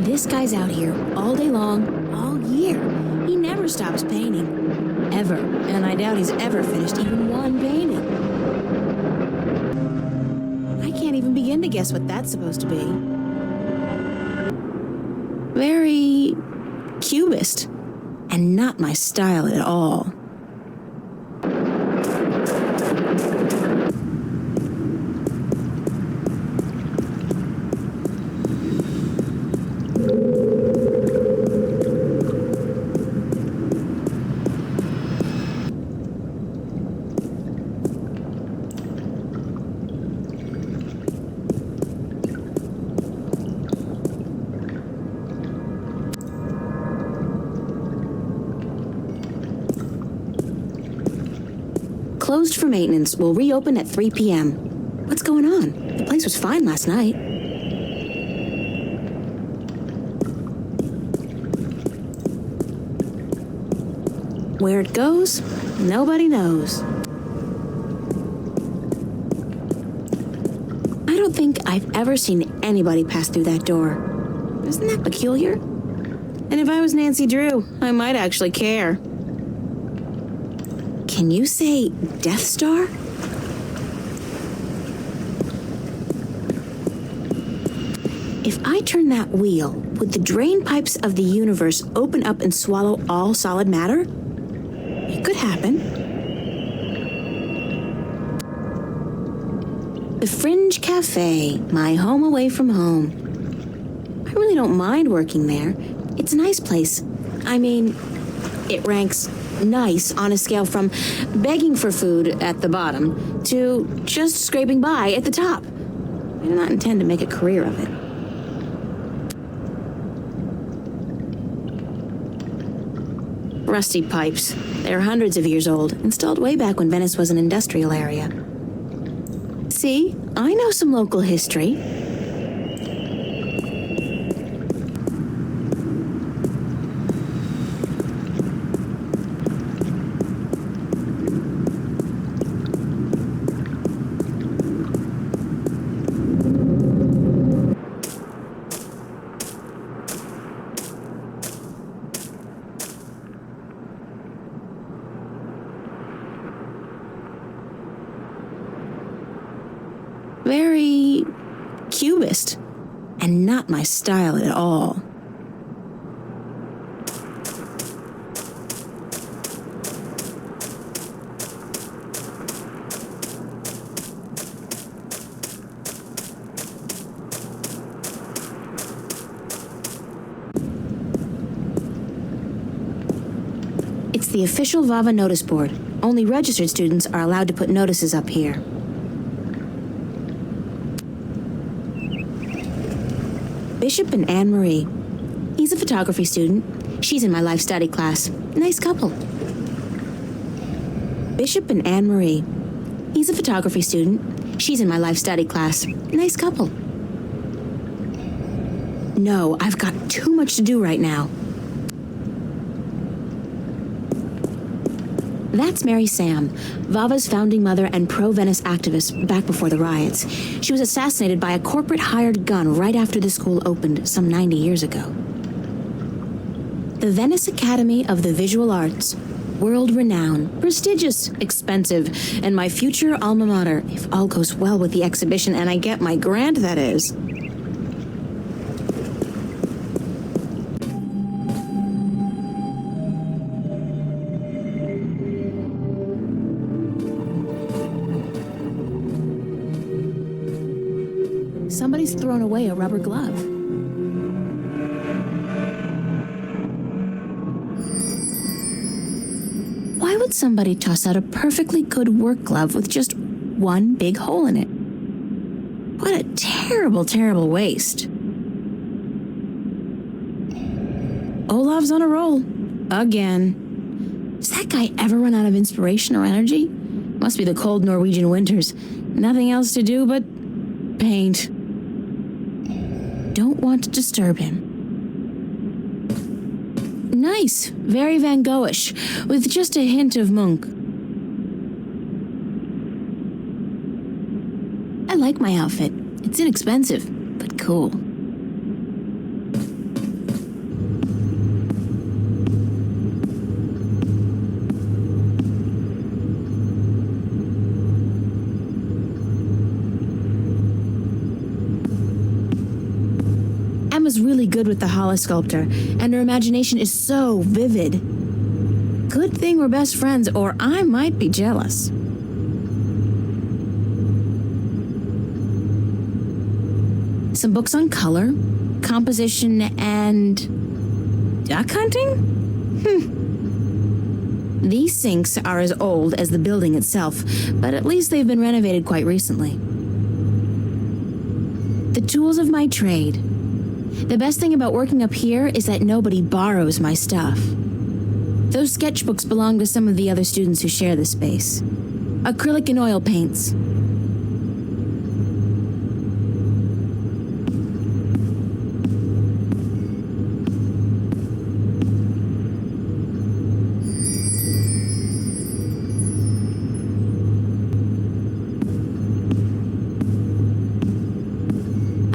S2: This guy's out here all day long, all year. He never stops painting. Ever. And I doubt he's ever finished even one painting. I can't even begin to guess what that's supposed to be. Very cubist. And not my style at all. Closed for maintenance, will reopen at 3 p.m. What's going on? The place was fine last night. Where it goes, nobody knows. I don't think I've ever seen anybody pass through that door. Isn't that peculiar? And if I was Nancy Drew, I might actually care. Can you say Death Star? If I turn that wheel, would the drain pipes of the universe open up and swallow all solid matter? It could happen. The Fringe Cafe, my home away from home. I really don't mind working there. It's a nice place. I mean, it ranks nice on a scale from begging for food at the bottom to just scraping by at the top. I do not intend to make a career of it. Rusty pipes. They're hundreds of years old, installed way back when Venice was an industrial area. See, I know some local history. Very cubist, and not my style at all. It's the official VAVA notice board. Only registered students are allowed to put notices up here. Bishop and Anne Marie. He's a photography student. She's in my life study class. Nice couple. Bishop and Anne Marie. He's a photography student. She's in my life study class. Nice couple. No, I've got too much to do right now. That's Mary Sam, VAVA's founding mother and pro-Venice activist back before the riots. She was assassinated by a corporate hired gun right after the school opened some 90 years ago. The Venice Academy of the Visual Arts. World-renowned, prestigious, expensive, and my future alma mater, if all goes well with the exhibition and I get my grant, that is. Somebody's thrown away a rubber glove. Why would somebody toss out a perfectly good work glove with just one big hole in it? What a terrible, terrible waste. Olav's on a roll. Again. Does that guy ever run out of inspiration or energy? Must be the cold Norwegian winters. Nothing else to do but paint. Don't want to disturb him. Nice, very Van Goghish, with just a hint of Munch. I like my outfit. It's inexpensive, but cool. Emma's really good with the holosculptor, and her imagination is so vivid. Good thing we're best friends, or I might be jealous. Some books on color, composition, and duck hunting? These sinks are as old as the building itself, but at least they've been renovated quite recently. The tools of my trade. The best thing about working up here is that nobody borrows my stuff. Those sketchbooks belong to some of the other students who share this space. Acrylic and oil paints.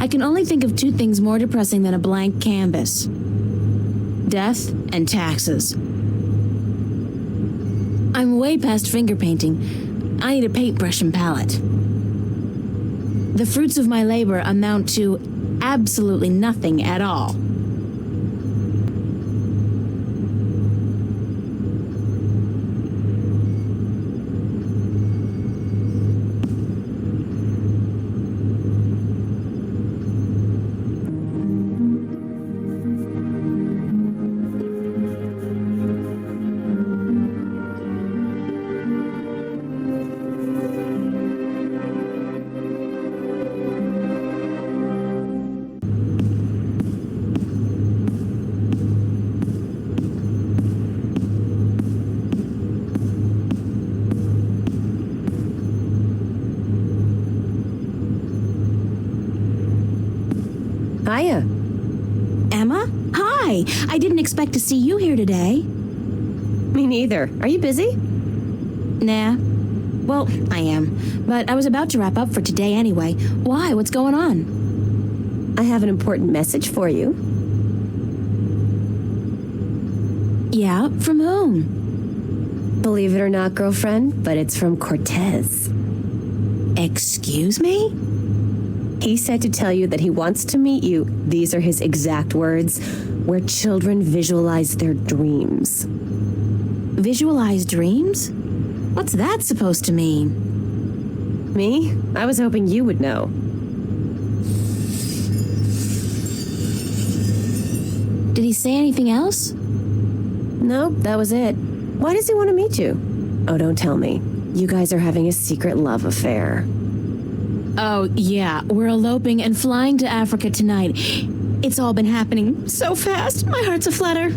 S2: I can only think of two things more depressing than a blank canvas. Death and taxes. I'm way past finger painting. I need a paintbrush and palette. The fruits of my labor amount to absolutely nothing at all.
S9: Hiya.
S2: Emma? Hi! I didn't expect to see you here today.
S9: Me neither. Are you busy?
S2: Nah. Well, I am. But I was about to wrap up for today anyway. Why? What's going on?
S9: I have an important message for you.
S2: Yeah? From whom?
S9: Believe it or not, girlfriend, but it's from Cortez.
S2: Excuse me?
S9: He said to tell you that he wants to meet you. These are his exact words. Where children visualize their dreams.
S2: Visualize dreams? What's that supposed to mean?
S9: Me? I was hoping you would know.
S2: Did he say anything else?
S9: Nope, that was it. Why does he want to meet you? Oh, don't tell me. You guys are having a secret love affair.
S2: Oh, yeah. We're eloping and flying to Africa tonight. It's all been happening so fast. My heart's aflutter.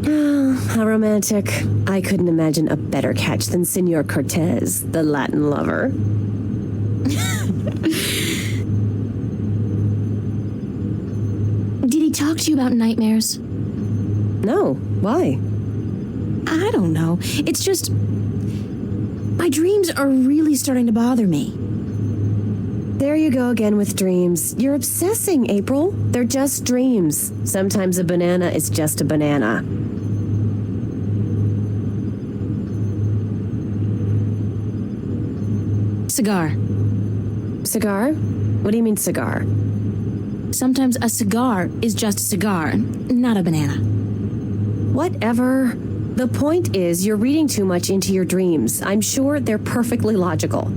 S9: Oh, how romantic. I couldn't imagine a better catch than Senor Cortez, the Latin lover.
S2: Did he talk to you about nightmares?
S9: No. Why?
S2: I don't know. It's just... my dreams are really starting to bother me.
S9: There you go again with dreams. You're obsessing, April. They're just dreams. Sometimes a banana is just a banana.
S2: Cigar.
S9: Cigar? What do you mean cigar?
S2: Sometimes a cigar is just a cigar, not a banana.
S9: Whatever. The point is, you're reading too much into your dreams. I'm sure they're perfectly logical.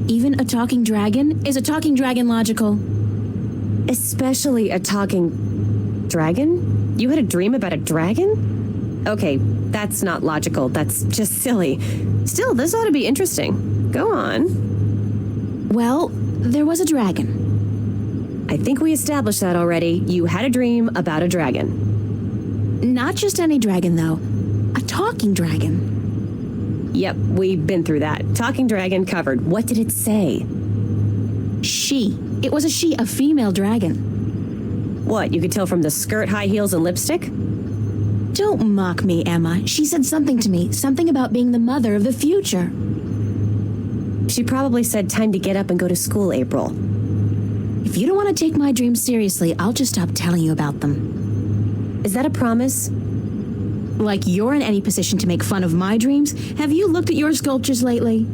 S2: Even a talking dragon? Is a talking dragon logical?
S9: Especially a talking dragon? You had a dream about a dragon? Okay, that's not logical. That's just silly. Still, this ought to be interesting. Go on.
S2: Well, there was a dragon.
S9: I think we established that already. You had a dream about a dragon.
S2: Not just any dragon, though. A talking dragon.
S9: Yep, we've been through that. Talking dragon covered. What did it say?
S2: She. It was a she, a female dragon.
S9: What, you could tell from the skirt, high heels, and lipstick?
S2: Don't mock me, Emma. She said something to me. Something about being the mother of the future.
S9: She probably said time to get up and go to school, April.
S2: If you don't want to take my dreams seriously, I'll just stop telling you about them.
S9: Is that a promise?
S2: Like you're in any position to make fun of my dreams? Have you looked at your sculptures lately?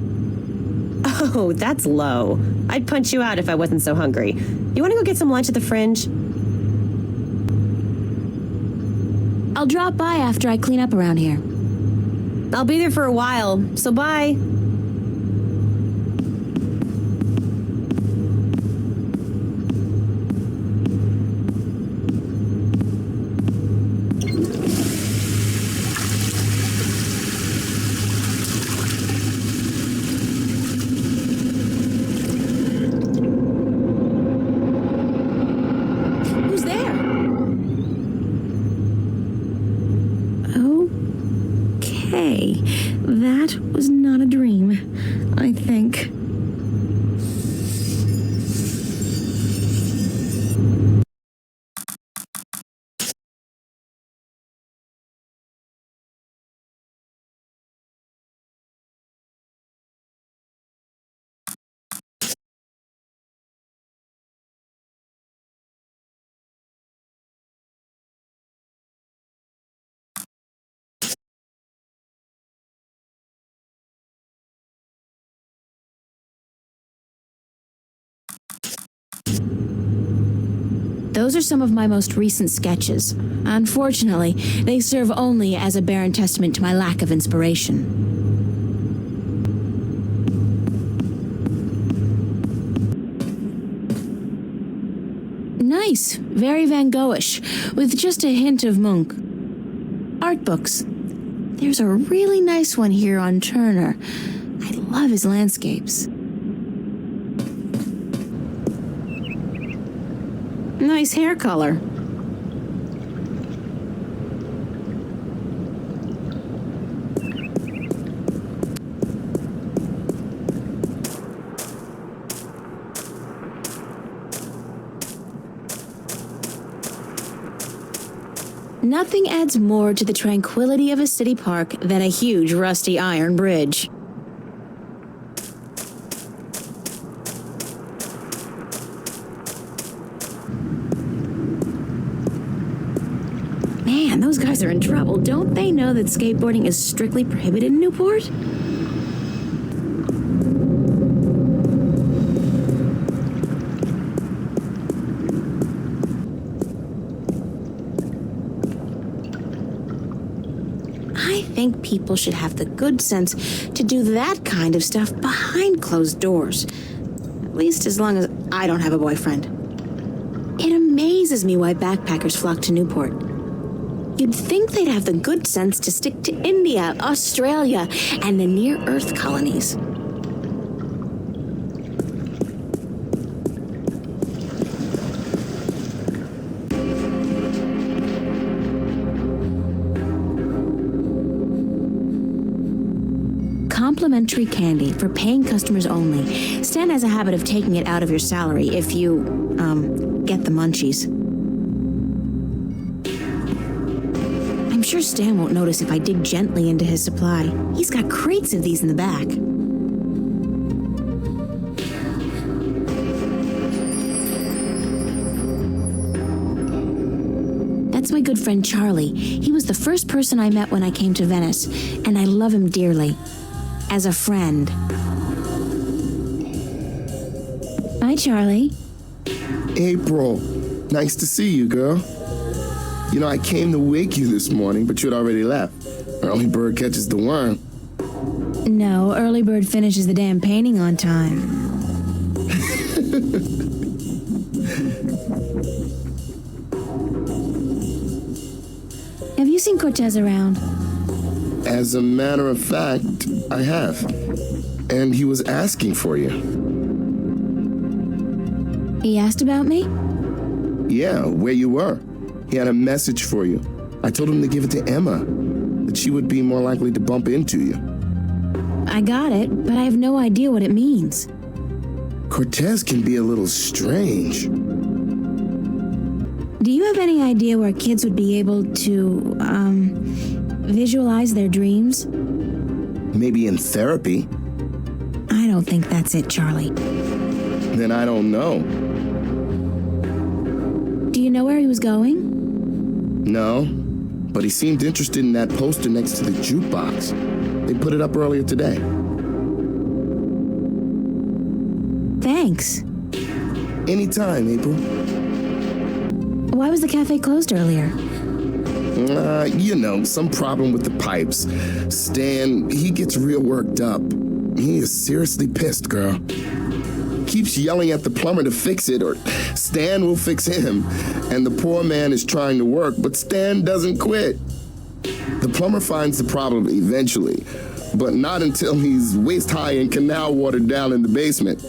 S9: Oh, that's low. I'd punch you out if I wasn't so hungry. You want to go get some lunch at the Fringe?
S2: I'll drop by after I clean up around here.
S9: I'll be there for a while, so bye.
S2: That was not a dream, I think. Those are some of my most recent sketches. Unfortunately, they serve only as a barren testament to my lack of inspiration. Nice, very Van Goghish, with just a hint of Munch. Art books. There's a really nice one here on Turner. I love his landscapes. Nice hair color. Nothing adds more to the tranquility of a city park than a huge rusty iron bridge. Man, those guys are in trouble. Don't they know that skateboarding is strictly prohibited in Newport? I think people should have the good sense to do that kind of stuff behind closed doors. At least as long as I don't have a boyfriend. It amazes me why backpackers flock to Newport. You'd think they'd have the good sense to stick to India, Australia, and the near-Earth colonies. Complimentary candy for paying customers only. Stan has a habit of taking it out of your salary if you, get the munchies. I'm sure Stan won't notice if I dig gently into his supply. He's got crates of these in the back. good friend Charlie. He was the first person I met when I came to Venice, and I love him dearly. As a friend. Bye, Charlie.
S10: April, nice to see you, girl. You know, I came to wake you this morning, but you had already left. Early bird catches the worm.
S2: No, early bird finishes the damn painting on time. Have you seen Cortez around?
S10: As a matter of fact, I have. And he was asking for you.
S2: He asked about me?
S10: Yeah, where you were. He had a message for you. I told him to give it to Emma, that she would be more likely to bump into you.
S2: I got it, but I have no idea what it means.
S10: Cortez can be a little strange.
S2: Do you have any idea where kids would be able to, visualize their dreams?
S10: Maybe in therapy.
S2: I don't think that's it, Charlie.
S10: Then I don't know.
S2: Do you know where he was going?
S10: No, but he seemed interested in that poster next to the jukebox. They put it up earlier today.
S2: Thanks.
S10: Anytime, April.
S2: Why was the cafe closed earlier?
S10: You know, some problem with the pipes. Stan, he gets real worked up. He is seriously pissed, girl. Keeps yelling at the plumber to fix it, or Stan will fix him. And the poor man is trying to work, but Stan doesn't quit. The plumber finds the problem eventually, but not until he's waist high in canal water down in the basement.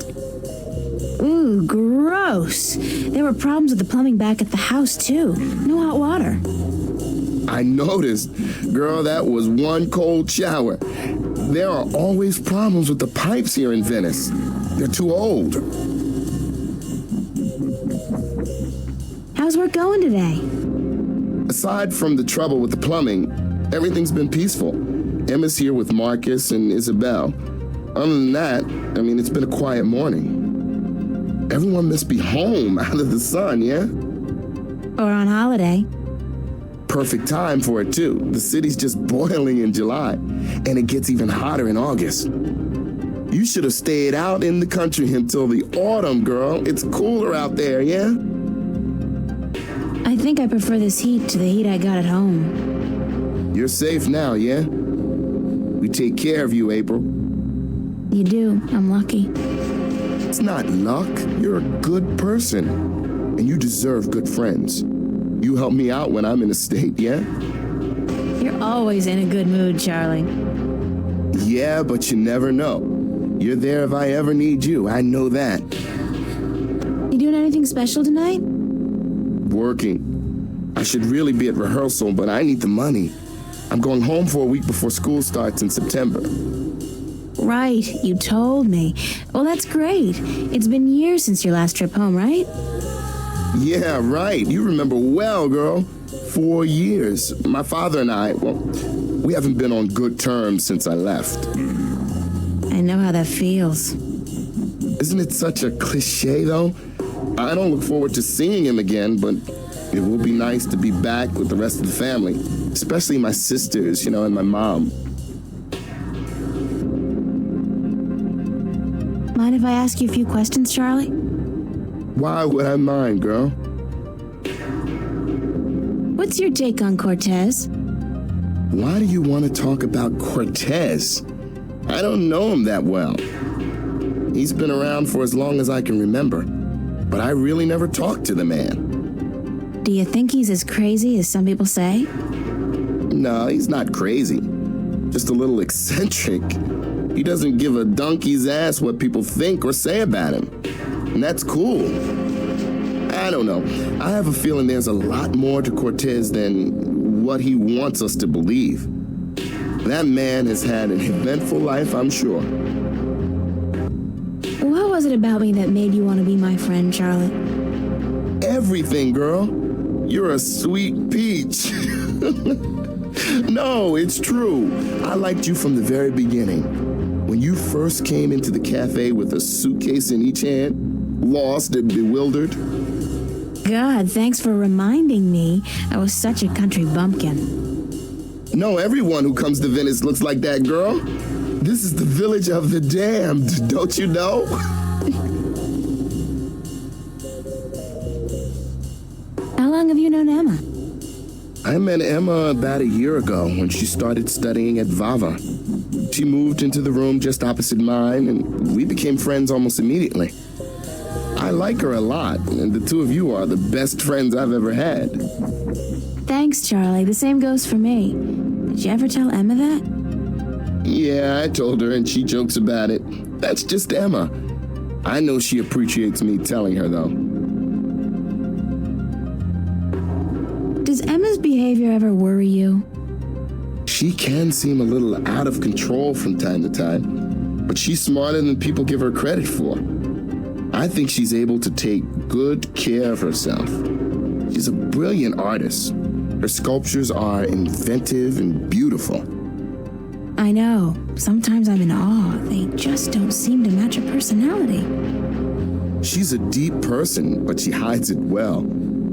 S2: Ooh, gross. There were problems with the plumbing back at the house, too. No hot water.
S10: I noticed. Girl, that was one cold shower. There are always problems with the pipes here in Venice. They're too old.
S2: How's work going today?
S10: Aside from the trouble with the plumbing, everything's been peaceful. Emma's here with Marcus and Isabel. Other than that, I mean, it's been a quiet morning. Everyone must be home out of the sun, yeah?
S2: Or on holiday.
S10: Perfect time for it, too. The city's just boiling in July, and it gets even hotter in August. You should have stayed out in the country until the autumn, girl. It's cooler out there, yeah?
S2: I think I prefer this heat to the heat I got at home.
S10: You're safe now, yeah? We take care of you, April.
S2: You do. I'm lucky.
S10: It's not luck. You're a good person, and you deserve good friends. You help me out when I'm in a state, yeah?
S2: You're always in a good mood, Charlie.
S10: Yeah, but you never know. You're there if I ever need you. I know that.
S2: You doing anything special tonight?
S10: Working. I should really be at rehearsal, but I need the money. I'm going home for a week before school starts in September.
S2: Right, you told me. Well, that's great. It's been years since your last trip home, right?
S10: Yeah, right. You remember well, girl. 4 years. My father and I, well, we haven't been on good terms since I left.
S2: I know how that feels.
S10: Isn't it such a cliche, though? I don't look forward to seeing him again, but it will be nice to be back with the rest of the family, especially my sisters, you know, and my mom.
S2: Mind if I ask you a few questions, Charlie?
S10: Why would I mind, girl?
S2: What's your take on Cortez?
S10: Why do you want to talk about Cortez? I don't know him that well. He's been around for as long as I can remember, but I really never talked to the man.
S2: Do you think he's as crazy as some people say?
S10: No, he's not crazy. Just a little eccentric. He doesn't give a donkey's ass what people think or say about him. And that's cool. I don't know. I have a feeling there's a lot more to Cortez than what he wants us to believe. That man has had an eventful life, I'm sure.
S2: What was it about me that made you want to be my friend, Charlotte?
S10: Everything, girl. You're a sweet peach. No, it's true. I liked you from the very beginning. When you first came into the cafe with a suitcase in each hand, lost and bewildered,
S2: God, thanks for reminding me. I was such a country bumpkin.
S10: No, everyone who comes to Venice looks like that, girl. This is the village of the damned, don't you know?
S2: How long have you known Emma?
S10: I met Emma about a year ago when she started studying at Vava. She moved into the room just opposite mine, and we became friends almost immediately. I like her a lot, and the two of you are the best friends I've ever had.
S2: Thanks, Charlie. The same goes for me. Did you ever tell Emma that?
S10: Yeah, I told her, and she jokes about it. That's just Emma. I know she appreciates me telling her, though.
S2: Does Emma's behavior ever worry you?
S10: She can seem a little out of control from time to time, but she's smarter than people give her credit for. I think she's able to take good care of herself. She's a brilliant artist. Her sculptures are inventive and beautiful.
S2: I know. Sometimes I'm in awe. They just don't seem to match her personality.
S10: She's a deep person, but she hides it well.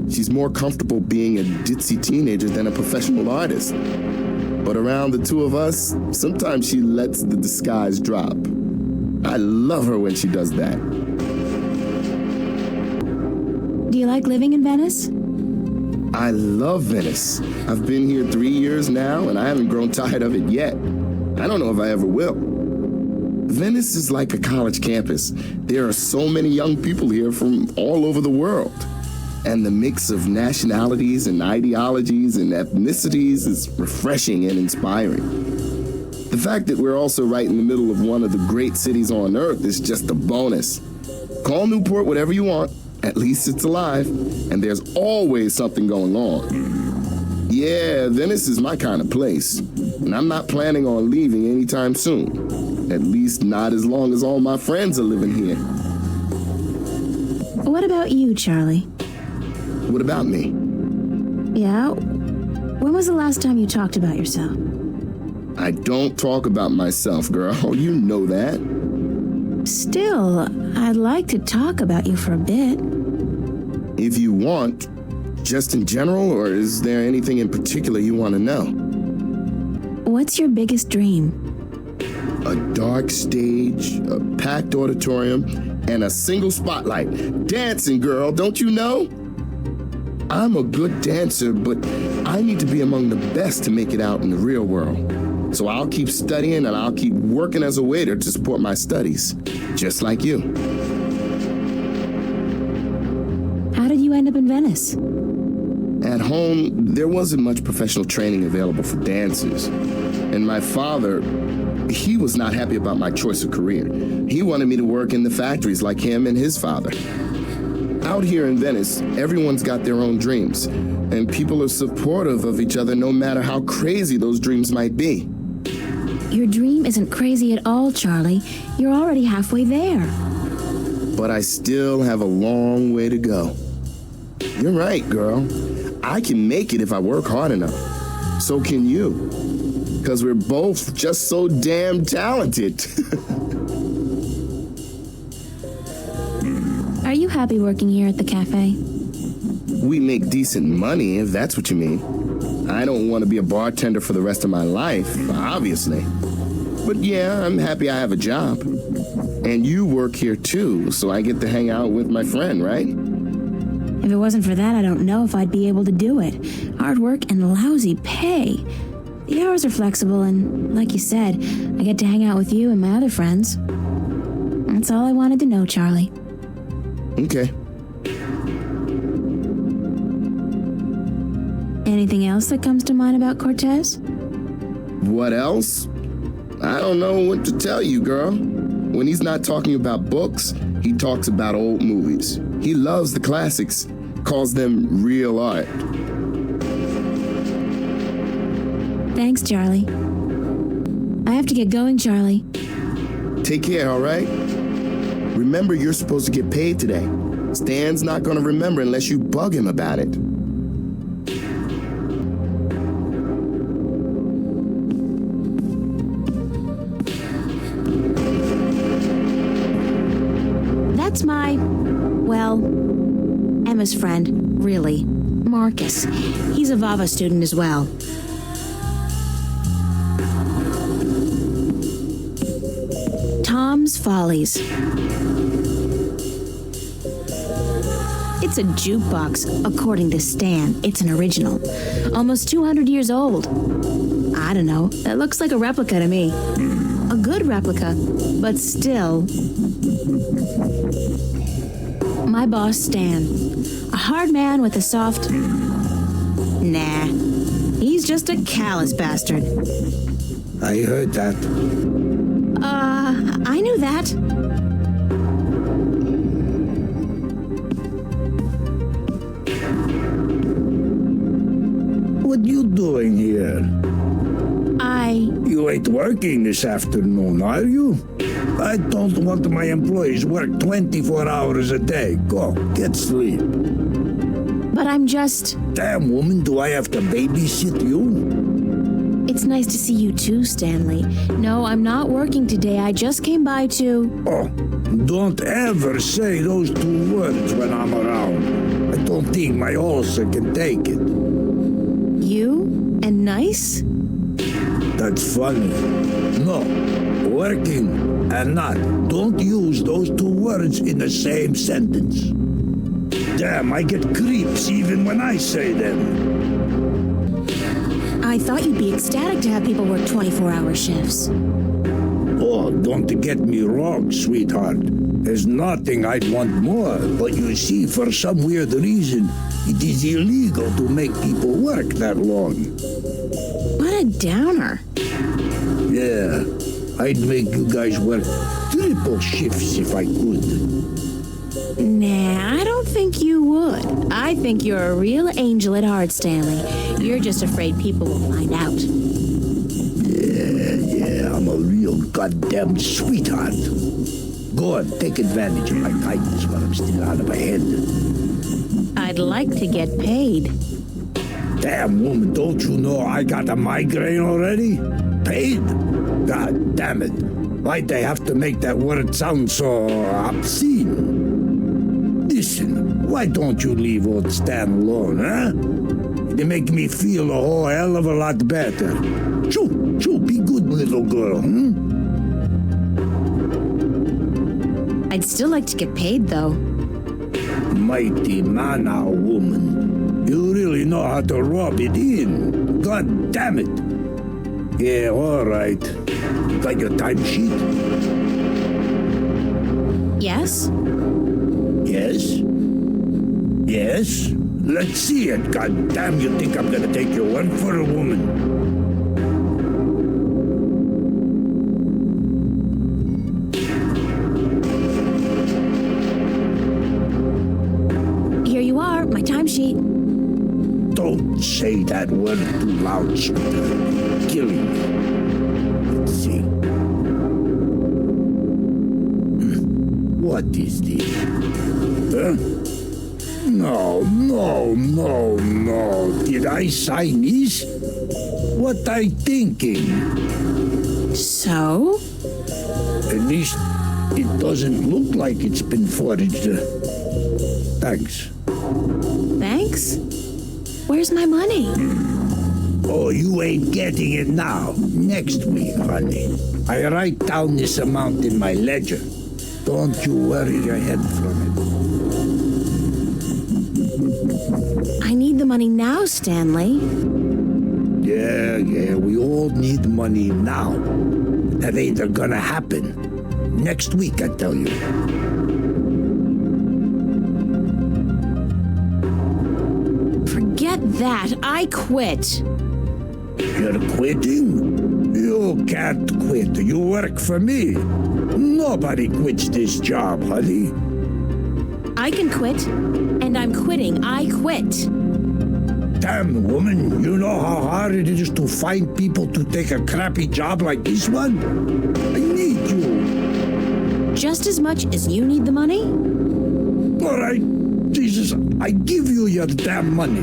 S10: She's more comfortable being a ditzy teenager than a professional artist. But around the two of us, sometimes she lets the disguise drop. I love her when she does that.
S2: Do you like living in Venice?
S10: I love Venice. I've been here 3 years now, and I haven't grown tired of it yet. I don't know if I ever will. Venice is like a college campus. There are so many young people here from all over the world. And the mix of nationalities and ideologies and ethnicities is refreshing and inspiring. The fact that we're also right in the middle of one of the great cities on Earth is just a bonus. Call Newport whatever you want. At least it's alive, and there's always something going on. Yeah, Venice is my kind of place, and I'm not planning on leaving anytime soon. At least not as long as all my friends are living here.
S2: What about you, Charlie?
S10: What about me?
S2: Yeah? When was the last time you talked about yourself?
S10: I don't talk about myself, girl. You know that.
S2: Still, I'd like to talk about you for a bit.
S10: If you want, just in general, or is there anything in particular you want to know?
S2: What's your biggest dream?
S10: A dark stage, a packed auditorium, and a single spotlight. Dancing, girl, don't you know? I'm a good dancer, but I need to be among the best to make it out in the real world. So I'll keep studying and I'll keep working as a waiter to support my studies, just like you.
S2: How did you end up in Venice?
S10: At home, there wasn't much professional training available for dancers. And my father, he was not happy about my choice of career. He wanted me to work in the factories like him and his father. Out here in Venice, everyone's got their own dreams, and people are supportive of each other no matter how crazy those dreams might be.
S2: Your dream isn't crazy at all, Charlie. You're already halfway there.
S10: But I still have a long way to go. You're right, girl. I can make it if I work hard enough. So can you. Because we're both just so damn talented.
S2: Are you happy working here at the cafe?
S10: We make decent money, if that's what you mean. I don't want to be a bartender for the rest of my life, obviously. But yeah, I'm happy I have a job. And you work here too, so I get to hang out with my friend, right?
S2: If it wasn't for that, I don't know if I'd be able to do it. Hard work and lousy pay. The hours are flexible, and like you said, I get to hang out with you and my other friends. That's all I wanted to know, Charlie.
S10: Okay.
S2: Anything else that comes to mind about Cortez?
S10: What else? I don't know what to tell you, girl. When he's not talking about books, he talks about old movies. He loves the classics, calls them real art.
S2: Thanks, Charlie. I have to get going, Charlie.
S10: Take care, all right? Remember, you're supposed to get paid today. Stan's not going to remember unless you bug him about it.
S2: That's my, well, Emma's friend, really. Marcus. He's a Vava student as well. Tom's Follies. It's a jukebox, according to Stan. It's an original. Almost 200 years old. I don't know. That looks like a replica to me. A good replica, but still. My boss, Stan. A hard man with a soft... Nah. He's just a callous bastard.
S11: I heard that.
S2: I knew that.
S11: What you doing here? You ain't working this afternoon, are you? I don't want my employees work 24 hours a day. Go, get sleep.
S2: But I'm just...
S11: Damn, woman, do I have to babysit you?
S2: It's nice to see you too, Stanley. No, I'm not working today. I just came by to...
S11: Oh, don't ever say those two words when I'm around. I don't think my ulcer can take it.
S2: You? And nice?
S11: That's funny. No, working and not. Don't use those two words in the same sentence. Damn, I get creeps even when I say them.
S2: I thought you'd be ecstatic to have people work 24-hour shifts.
S11: Oh, don't get me wrong, sweetheart. There's nothing I'd want more. But you see, for some weird reason, it is illegal to make people work that long.
S2: What a downer.
S11: Yeah, I'd make you guys work triple shifts if I could.
S2: Nah, I don't think you would. I think you're a real angel at heart, Stanley. You're just afraid people will find out.
S11: Yeah, I'm a real goddamn sweetheart. Go on, take advantage of my kindness while I'm still out of my head.
S2: I'd like to get paid.
S11: Damn, woman, don't you know I got a migraine already? Paid? God damn it. Why'd they have to make that word sound so obscene? Listen, why don't you leave old Stan alone, huh? They make me feel a whole hell of a lot better. Shoo, be good, little girl,
S2: I'd still like to get paid, though.
S11: Mighty mana, woman. You really know how to rub it in. God damn it. Yeah, all right. Got your timesheet?
S2: Yes?
S11: Yes? Yes? Let's see it. God damn, you think I'm gonna take your word for a woman?
S2: Here you are, my timesheet.
S11: Don't say that word too loud, sweetheart. Killing me. Let's see. What is this? Huh? No. Did I sign this? What I thinking?
S2: So?
S11: At least it doesn't look like it's been forged. Thanks.
S2: Thanks? Where's my money?
S11: Oh, you ain't getting it now. Next week, honey. I write down this amount in my ledger. Don't you worry your head from it.
S2: I need the money now, Stanley.
S11: Yeah, we all need money now. That ain't gonna happen. Next week, I tell you.
S2: Forget that. I quit.
S11: You're quitting? You can't quit. You work for me. Nobody quits this job, honey.
S2: I can quit, and I'm quitting. I quit.
S11: Damn, woman, you know how hard it is to find people to take a crappy job like this one? I need you.
S2: Just as much as you need the money?
S11: All right, Jesus, I give you your damn money.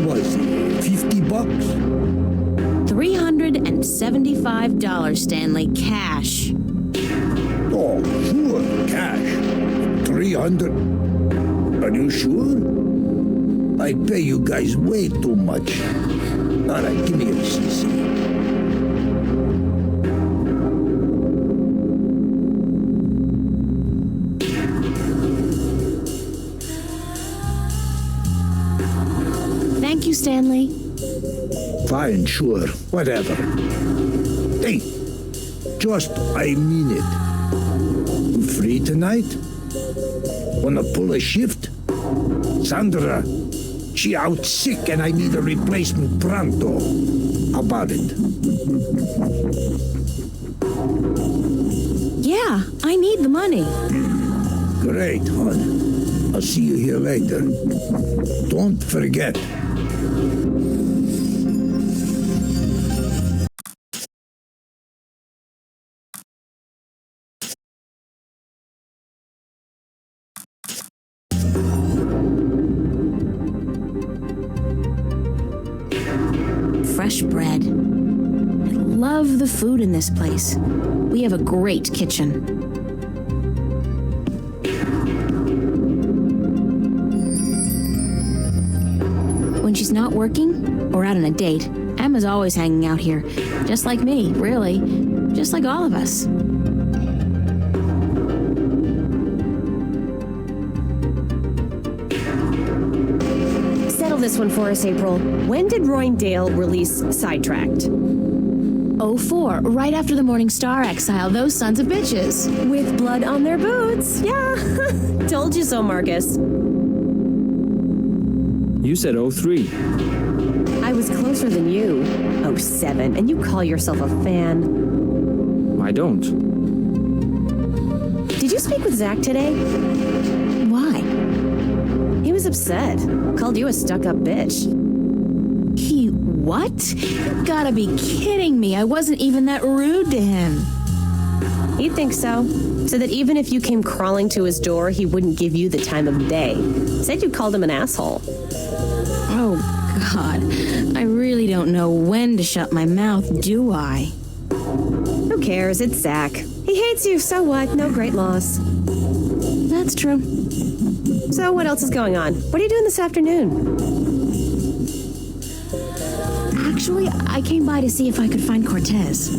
S11: What was it, 50 bucks?
S2: $375, Stanley, cash.
S11: Oh, sure, cash. 300. Are you sure? I pay you guys way too much. All right, give me your CC.
S2: Thank you, Stanley.
S11: Fine, sure, whatever. Hey, just, I mean it. You free tonight? Wanna pull a shift? Sandra, she out sick and I need a replacement pronto. How about it?
S2: Yeah, I need the money.
S11: Great, hon. I'll see you here later. Don't forget.
S2: Fresh bread. I love the food in this place. We have a great kitchen. When she's not working or out on a date, Emma's always hanging out here. Just like me, really. Just like all of us.
S9: Settle this one for us, April. When did Roindale release Sidetracked?
S2: 04, right after the Morning Star exile, those sons of bitches.
S9: With blood on their boots. Yeah. Told you so, Marcus.
S3: You said 03.
S9: I was closer than you. 07, and you call yourself a fan.
S3: I don't.
S9: Did you speak with Zach today?
S2: Why?
S9: He was upset. Called you a stuck-up bitch.
S2: He what? You gotta be kidding me. I wasn't even that rude to him.
S9: He'd think so. Said that even if you came crawling to his door, he wouldn't give you the time of day. Said you called him an asshole.
S2: Oh, God. I really don't know when to shut my mouth, do I?
S9: Who cares? It's Zach. He hates you, so what? No great loss.
S2: That's true.
S9: So what else is going on? What are you doing this afternoon?
S2: Actually, I came by to see if I could find Cortez.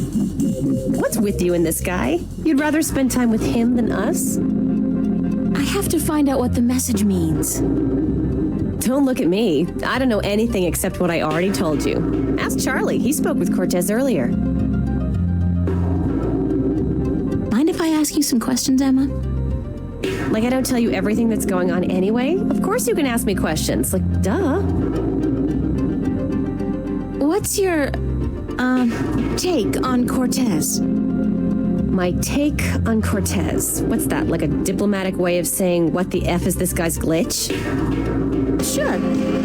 S9: What's with you and this guy? You'd rather spend time with him than us?
S2: I have to find out what the message means.
S9: Don't look at me. I don't know anything except what I already told you. Ask Charlie. He spoke with Cortez earlier.
S2: Mind if I ask you some questions, Emma?
S9: Like I don't tell you everything that's going on anyway? Of course you can ask me questions. Like, duh.
S2: What's your, take on Cortez?
S9: My take on Cortez. What's that, like a diplomatic way of saying what the F is this guy's glitch?
S2: Sure,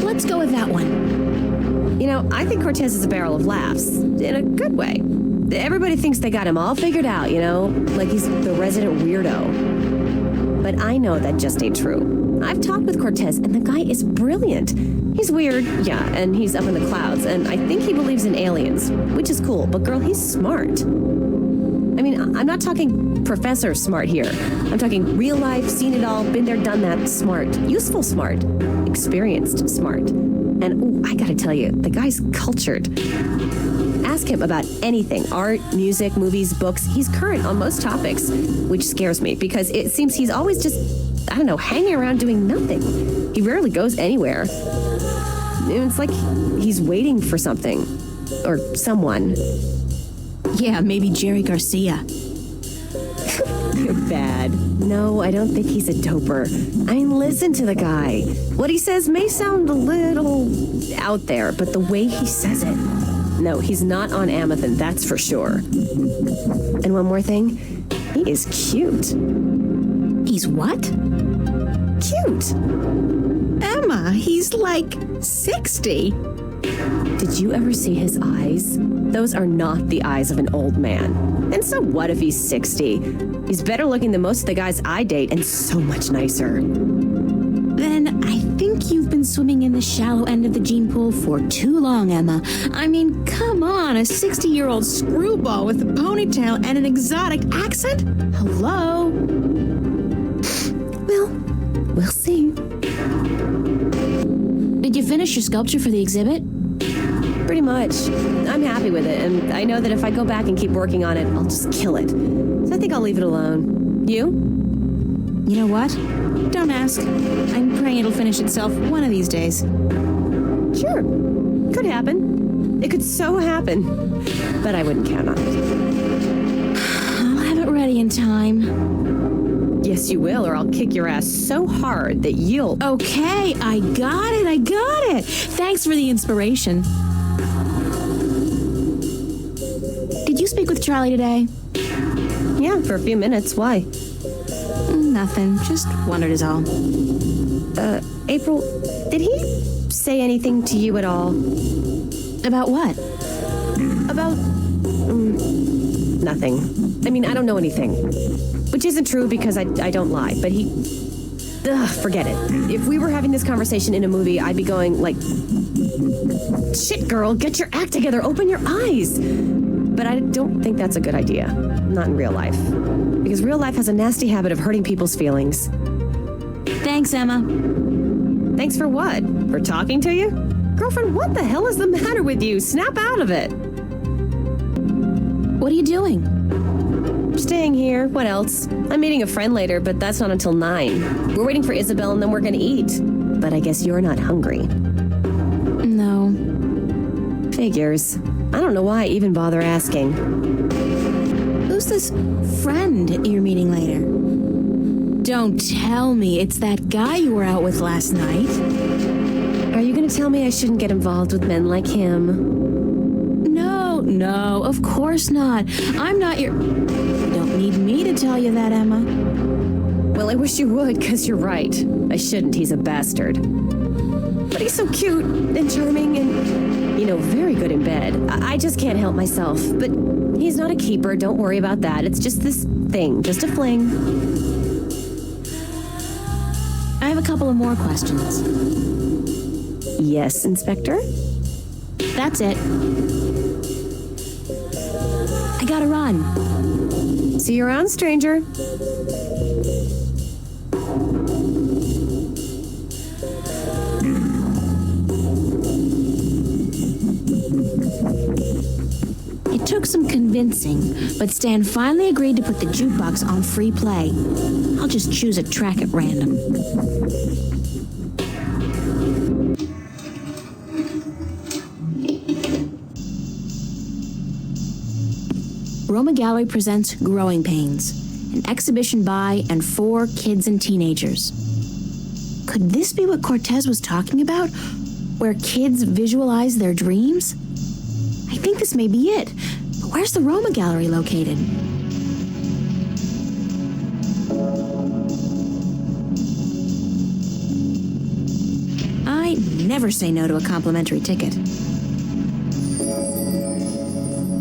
S2: let's go with that one.
S9: You know, I think Cortez is a barrel of laughs. In a good way. Everybody thinks they got him all figured out, you know? Like he's the resident weirdo. But I know that just ain't true. I've talked with Cortez, and the guy is brilliant. He's weird, yeah, and he's up in the clouds, and I think he believes in aliens, which is cool, but girl, he's smart. I mean, I'm not talking professor smart here. I'm talking real life, seen it all, been there, done that, smart. Useful smart. Experienced smart. And, ooh, I gotta tell you, the guy's cultured. Ask him about anything, art, music, movies, books. He's current on most topics, which scares me because it seems he's always just, I don't know, hanging around doing nothing. He rarely goes anywhere. It's like he's waiting for something. Or someone.
S2: Yeah, maybe Jerry Garcia.
S9: You're bad. No, I don't think he's a doper. I mean, listen to the guy. What he says may sound a little out there, but the way he says it. No, he's not on Amethyst, that's for sure. And one more thing, he is cute.
S2: He's what?
S9: Cute.
S2: Emma, he's like 60.
S9: Did you ever see his eyes? Those are not the eyes of an old man. And so what if he's 60? He's better looking than most of the guys I date and so much nicer.
S2: Then I think you've been swimming in the shallow end of the gene pool for too long, Emma. I mean, come on, a 60-year-old screwball with a ponytail and an exotic accent? Hello?
S9: Well, we'll see.
S2: finished your sculpture for the exhibit?
S9: Pretty much. I'm happy with it, and I know that if I go back and keep working on it, I'll just kill it. So I think I'll leave it alone. You?
S2: You know what? Don't ask. I'm praying it'll finish itself one of these days.
S9: Sure. Could happen. It could so happen. But I wouldn't count on it.
S2: I'll have it ready in time.
S9: Yes, you will, or I'll kick your ass so hard that you'll...
S2: Okay, I got it. Thanks for the inspiration. Did you speak with Charlie today?
S9: Yeah, for a few minutes. Why?
S2: Nothing. Just wondered is all.
S9: April, did he say anything to you at all?
S2: About what?
S9: About... nothing. I mean, I don't know anything. Which isn't true because I don't lie, but he... Ugh, forget it. If we were having this conversation in a movie, I'd be going like... Shit, girl, get your act together, open your eyes. But I don't think that's a good idea. Not in real life. Because real life has a nasty habit of hurting people's feelings.
S2: Thanks, Emma.
S9: Thanks for what? For talking to you? Girlfriend, what the hell is the matter with you? Snap out of it.
S2: What are you doing?
S9: Staying here. What else? I'm meeting a friend later, but that's not until 9. We're waiting for Isabel and then we're gonna eat. But I guess you're not hungry.
S2: No.
S9: Figures. I don't know why I even bother asking.
S2: Who's this friend you're meeting later? Don't tell me it's that guy you were out with last night.
S9: Are you gonna tell me I shouldn't get involved with men like him?
S2: No, of course not. I'm not your... You don't need me to tell you that, Emma.
S9: Well, I wish you would, because you're right. I shouldn't. He's a bastard. But he's so cute and charming and, very good in bed. I just can't help myself. But he's not a keeper. Don't worry about that. It's just this thing. Just a fling.
S2: I have a couple of more questions.
S9: Yes, Inspector?
S2: That's it. I gotta run.
S9: See you around, stranger.
S2: It took some convincing, but Stan finally agreed to put the jukebox on free play. I'll just choose a track at random. Roma Gallery presents Growing Pains, an exhibition by and for kids and teenagers. Could this be what Cortez was talking about? Where kids visualize their dreams? I think this may be it, but where's the Roma Gallery located? I never say no to a complimentary ticket.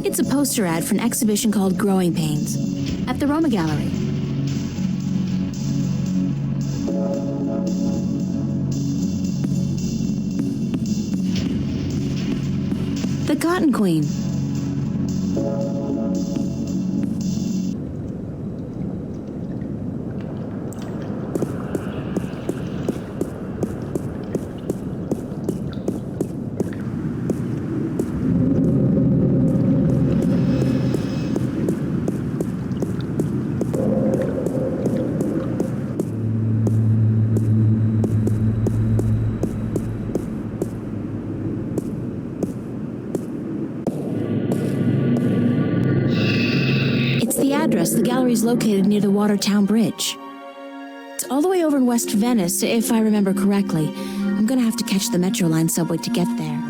S2: It's a poster ad for an exhibition called Growing Pains at the Roma Gallery. The Cotton Queen. The gallery is located near the Watertown Bridge. It's all the way over in West Venice, if I remember correctly. I'm gonna have to catch the Metro Line subway to get there.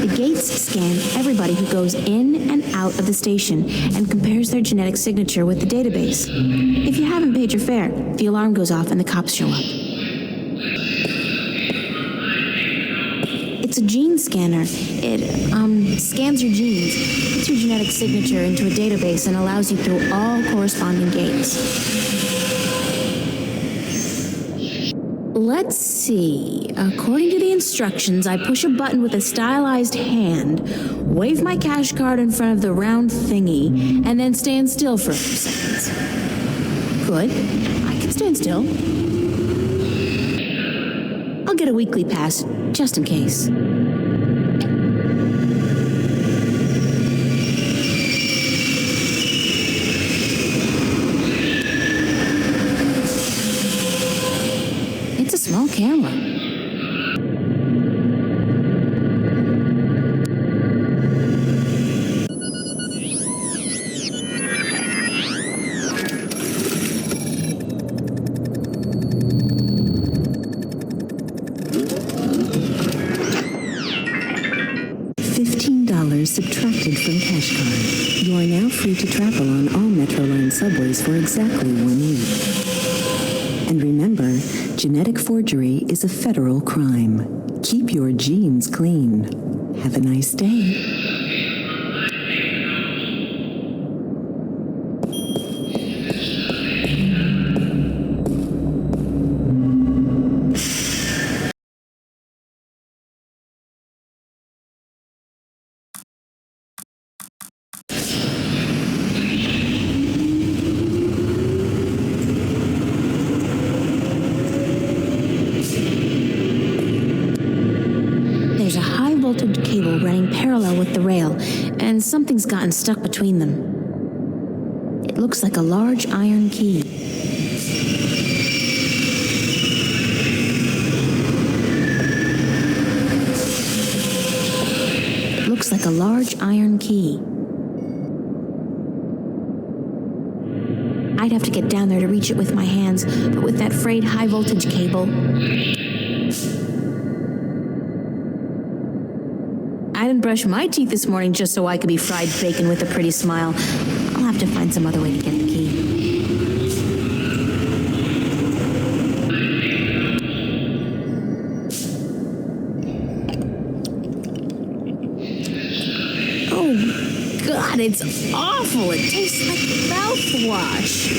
S2: The gates scan everybody who goes in and out of the station and compares their genetic signature with the database. If you haven't paid your fare, the alarm goes off and the cops show up. It's a gene scanner. It scans your genes, puts your genetic signature into a database, and allows you through all corresponding gates. let's see. According to the instructions, I push a button with a stylized hand, wave my cash card in front of the round thingy, and then stand still for a few seconds. Good. I can stand still. I'll get a weekly pass, just in case. It's a small camera.
S5: $15 subtracted from cash card. You are now free to travel on all Metro Line subways for exactly 1 week. And remember, genetic forgery is a federal crime. Keep your genes clean. Have a nice day.
S2: There's a high voltage cable running parallel with the rail, and something's gotten stuck between them. It looks like a large iron key. It looks like a large iron key. I'd have to get down there to reach it with my hands, but with that frayed high voltage cable... I didn't brush my teeth this morning just so I could be fried bacon with a pretty smile. I'll have to find some other way to get the key. Oh, God, it's awful. It tastes like mouthwash.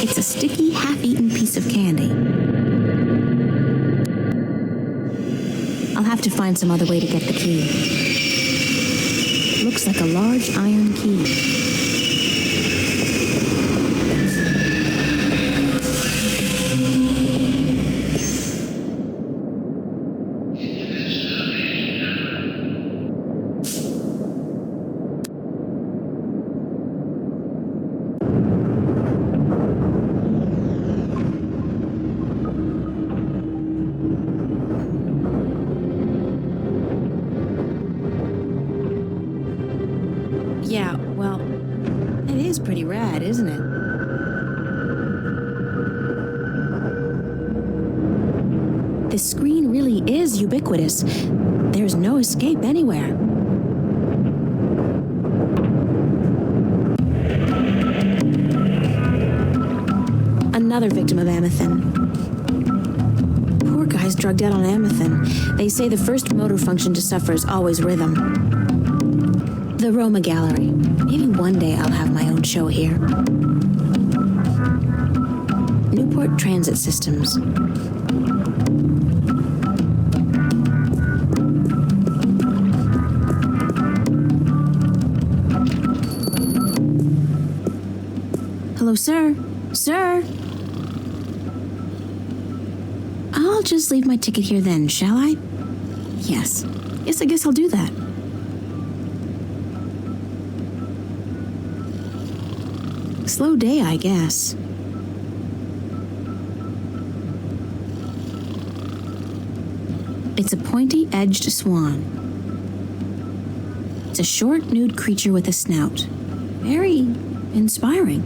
S2: It's a sticky, half-eaten piece of candy. I'll have to find some other way to get the key. Looks like a large iron key. Yeah, well, it is pretty rad, isn't it? The screen really is ubiquitous. There's no escape anywhere. Another victim of Amethyn. Poor guy's drugged out on Amethyn. They say the first motor function to suffer is always rhythm. The Roma Gallery. Maybe one day I'll have my own show here. Newport Transit Systems. Hello, sir. Sir? I'll just leave my ticket here then, shall I? Yes. Yes, I guess I'll do that. Slow day, I guess. It's a pointy-edged swan. It's a short, nude creature with a snout. Very inspiring.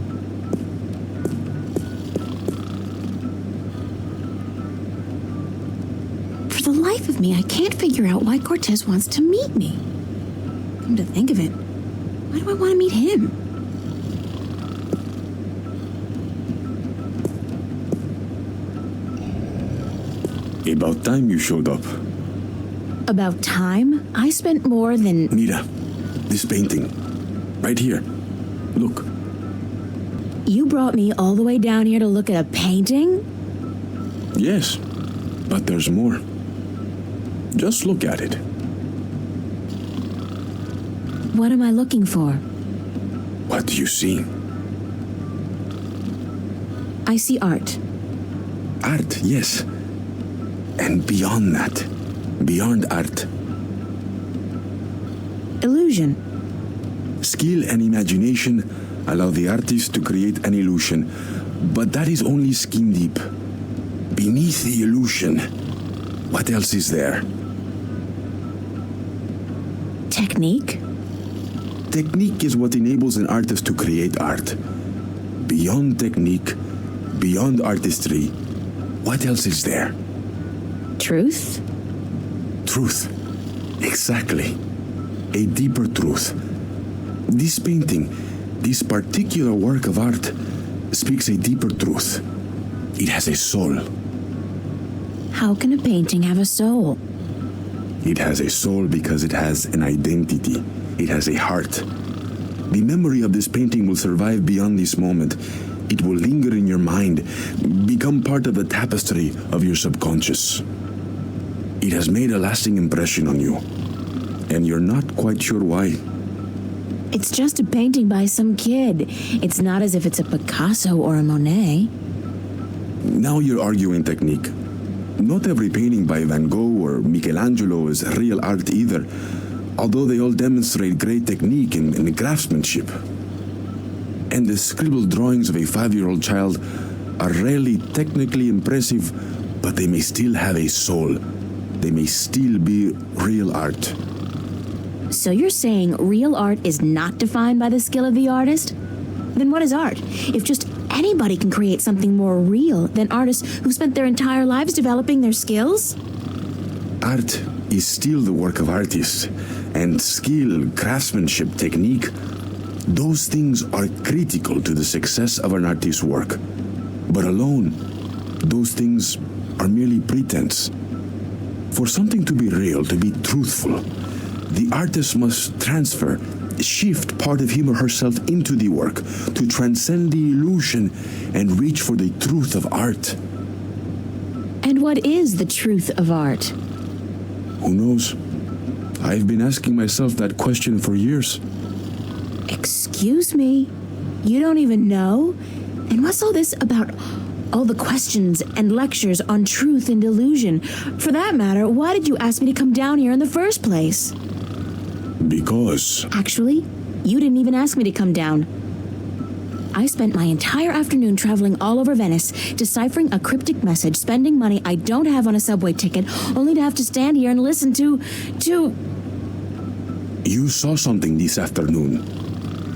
S2: For the life of me, I can't figure out why Cortez wants to meet me. Come to think of it, why do I want to meet him?
S8: About time you showed up.
S2: About time? I spent more than...
S8: Mira, this painting. Right here. Look.
S2: You brought me all the way down here to look at a painting?
S8: Yes, but there's more. Just look at it.
S2: What am I looking for?
S8: What do you see?
S2: I see art.
S8: Art, yes. And beyond that, beyond art,
S2: Illusion.
S8: skill and imagination allow the artist to create an illusion, but that is only skin deep. Beneath the illusion, what else is there?
S2: Technique.
S8: Technique is what enables an artist to create art. Beyond technique, beyond artistry, what else is there?
S2: Truth.
S8: Truth. Exactly. A deeper truth. This painting, this particular work of art, speaks a deeper truth. It has a soul.
S2: How can a painting have a soul?
S8: It has a soul because it has an identity. It has a heart. The memory of this painting will survive beyond this moment. It will linger in your mind, become part of the tapestry of your subconscious. It has made a lasting impression on you, and you're not quite sure why.
S2: It's just a painting by some kid. It's not as if it's a Picasso or a Monet.
S8: Now you're arguing technique. Not every painting by Van Gogh or Michelangelo is real art either, although they all demonstrate great technique and craftsmanship. And the scribbled drawings of a 5-year-old child are rarely technically impressive, but they may still have a soul. They may still be real art.
S2: So you're saying real art is not defined by the skill of the artist? Then what is art? If just anybody can create something more real than artists who spent their entire lives developing their skills?
S8: Art is still the work of artists, and skill, craftsmanship, technique, those things are critical to the success of an artist's work. But alone, those things are merely pretense. For something to be real, to be truthful, the artist must transfer, shift part of him or herself into the work to transcend the illusion and reach for the truth of art.
S2: And what is the truth of art?
S8: Who knows? I've been asking myself that question for years.
S2: Excuse me? You don't even know? And what's all this about all the questions and lectures on truth and illusion? For that matter, why did you ask me to come down here in the first place?
S8: Because...
S2: Actually, you didn't even ask me to come down. I spent my entire afternoon traveling all over Venice, deciphering a cryptic message, spending money I don't have on a subway ticket, only to have to stand here and listen to...
S8: You saw something this afternoon.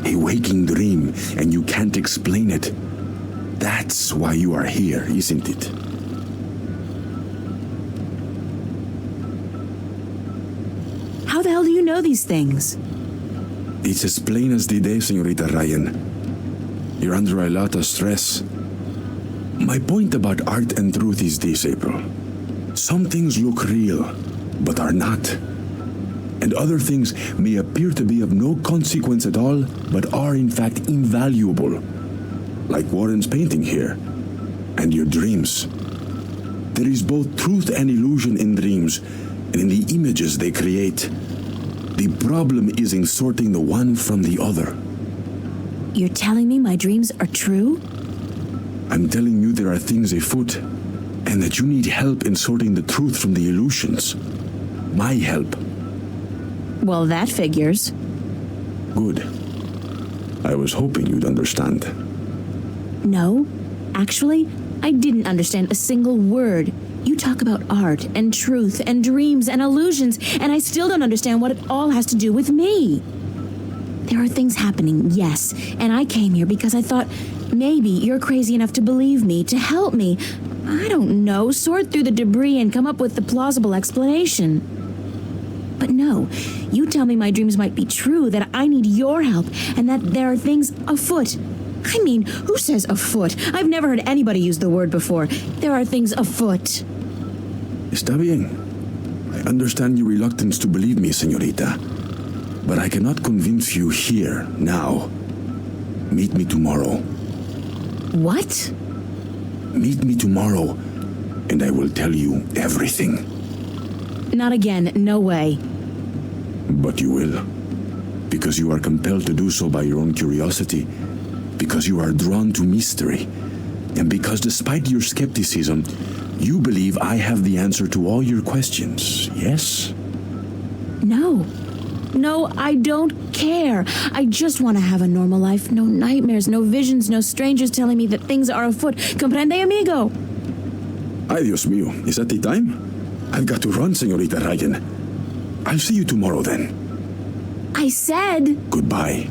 S8: A waking dream, and you can't explain it. That's why you are here, isn't it?
S2: How the hell do you know these things?
S8: It's as plain as the day, Señorita Ryan. You're under a lot of stress. My point about art and truth is this, April. Some things look real, but are not. And other things may appear to be of no consequence at all, but are in fact invaluable. Like Warren's painting here, and your dreams. There is both truth and illusion in dreams, and in the images they create. The problem is in sorting the one from the other.
S2: You're telling me my dreams are true?
S8: I'm telling you there are things afoot, and that you need help in sorting the truth from the illusions. My help.
S2: Well, that figures.
S8: Good. I was hoping you'd understand.
S2: No, actually, I didn't understand a single word. You talk about art and truth and dreams and illusions, and I still don't understand what it all has to do with me. There are things happening, yes, and I came here because I thought maybe you're crazy enough to believe me, to help me. I don't know, sort through the debris and come up with the plausible explanation. But no, you tell me my dreams might be true, that I need your help, and that there are things afoot. I mean, who says afoot? I've never heard anybody use the word before. There are things afoot.
S8: Está bien. I understand your reluctance to believe me, señorita. But I cannot convince you here, now. Meet me tomorrow.
S2: What?
S8: Meet me tomorrow, and I will tell you everything.
S2: Not again. No way.
S8: But you will. Because you are compelled to do so by your own curiosity. Because you are drawn to mystery. And because despite your skepticism, you believe I have the answer to all your questions, yes?
S2: No. No, I don't care. I just want to have a normal life. No nightmares, no visions, no strangers telling me that things are afoot. Comprende, amigo?
S8: Ay, Dios mío. Is that the time? I've got to run, Señorita Ryan. I'll see you tomorrow then.
S2: I said...
S8: Goodbye.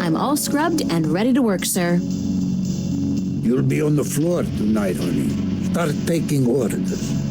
S2: I'm all scrubbed and ready to work, sir.
S11: You'll be on the floor tonight, honey. Start taking orders.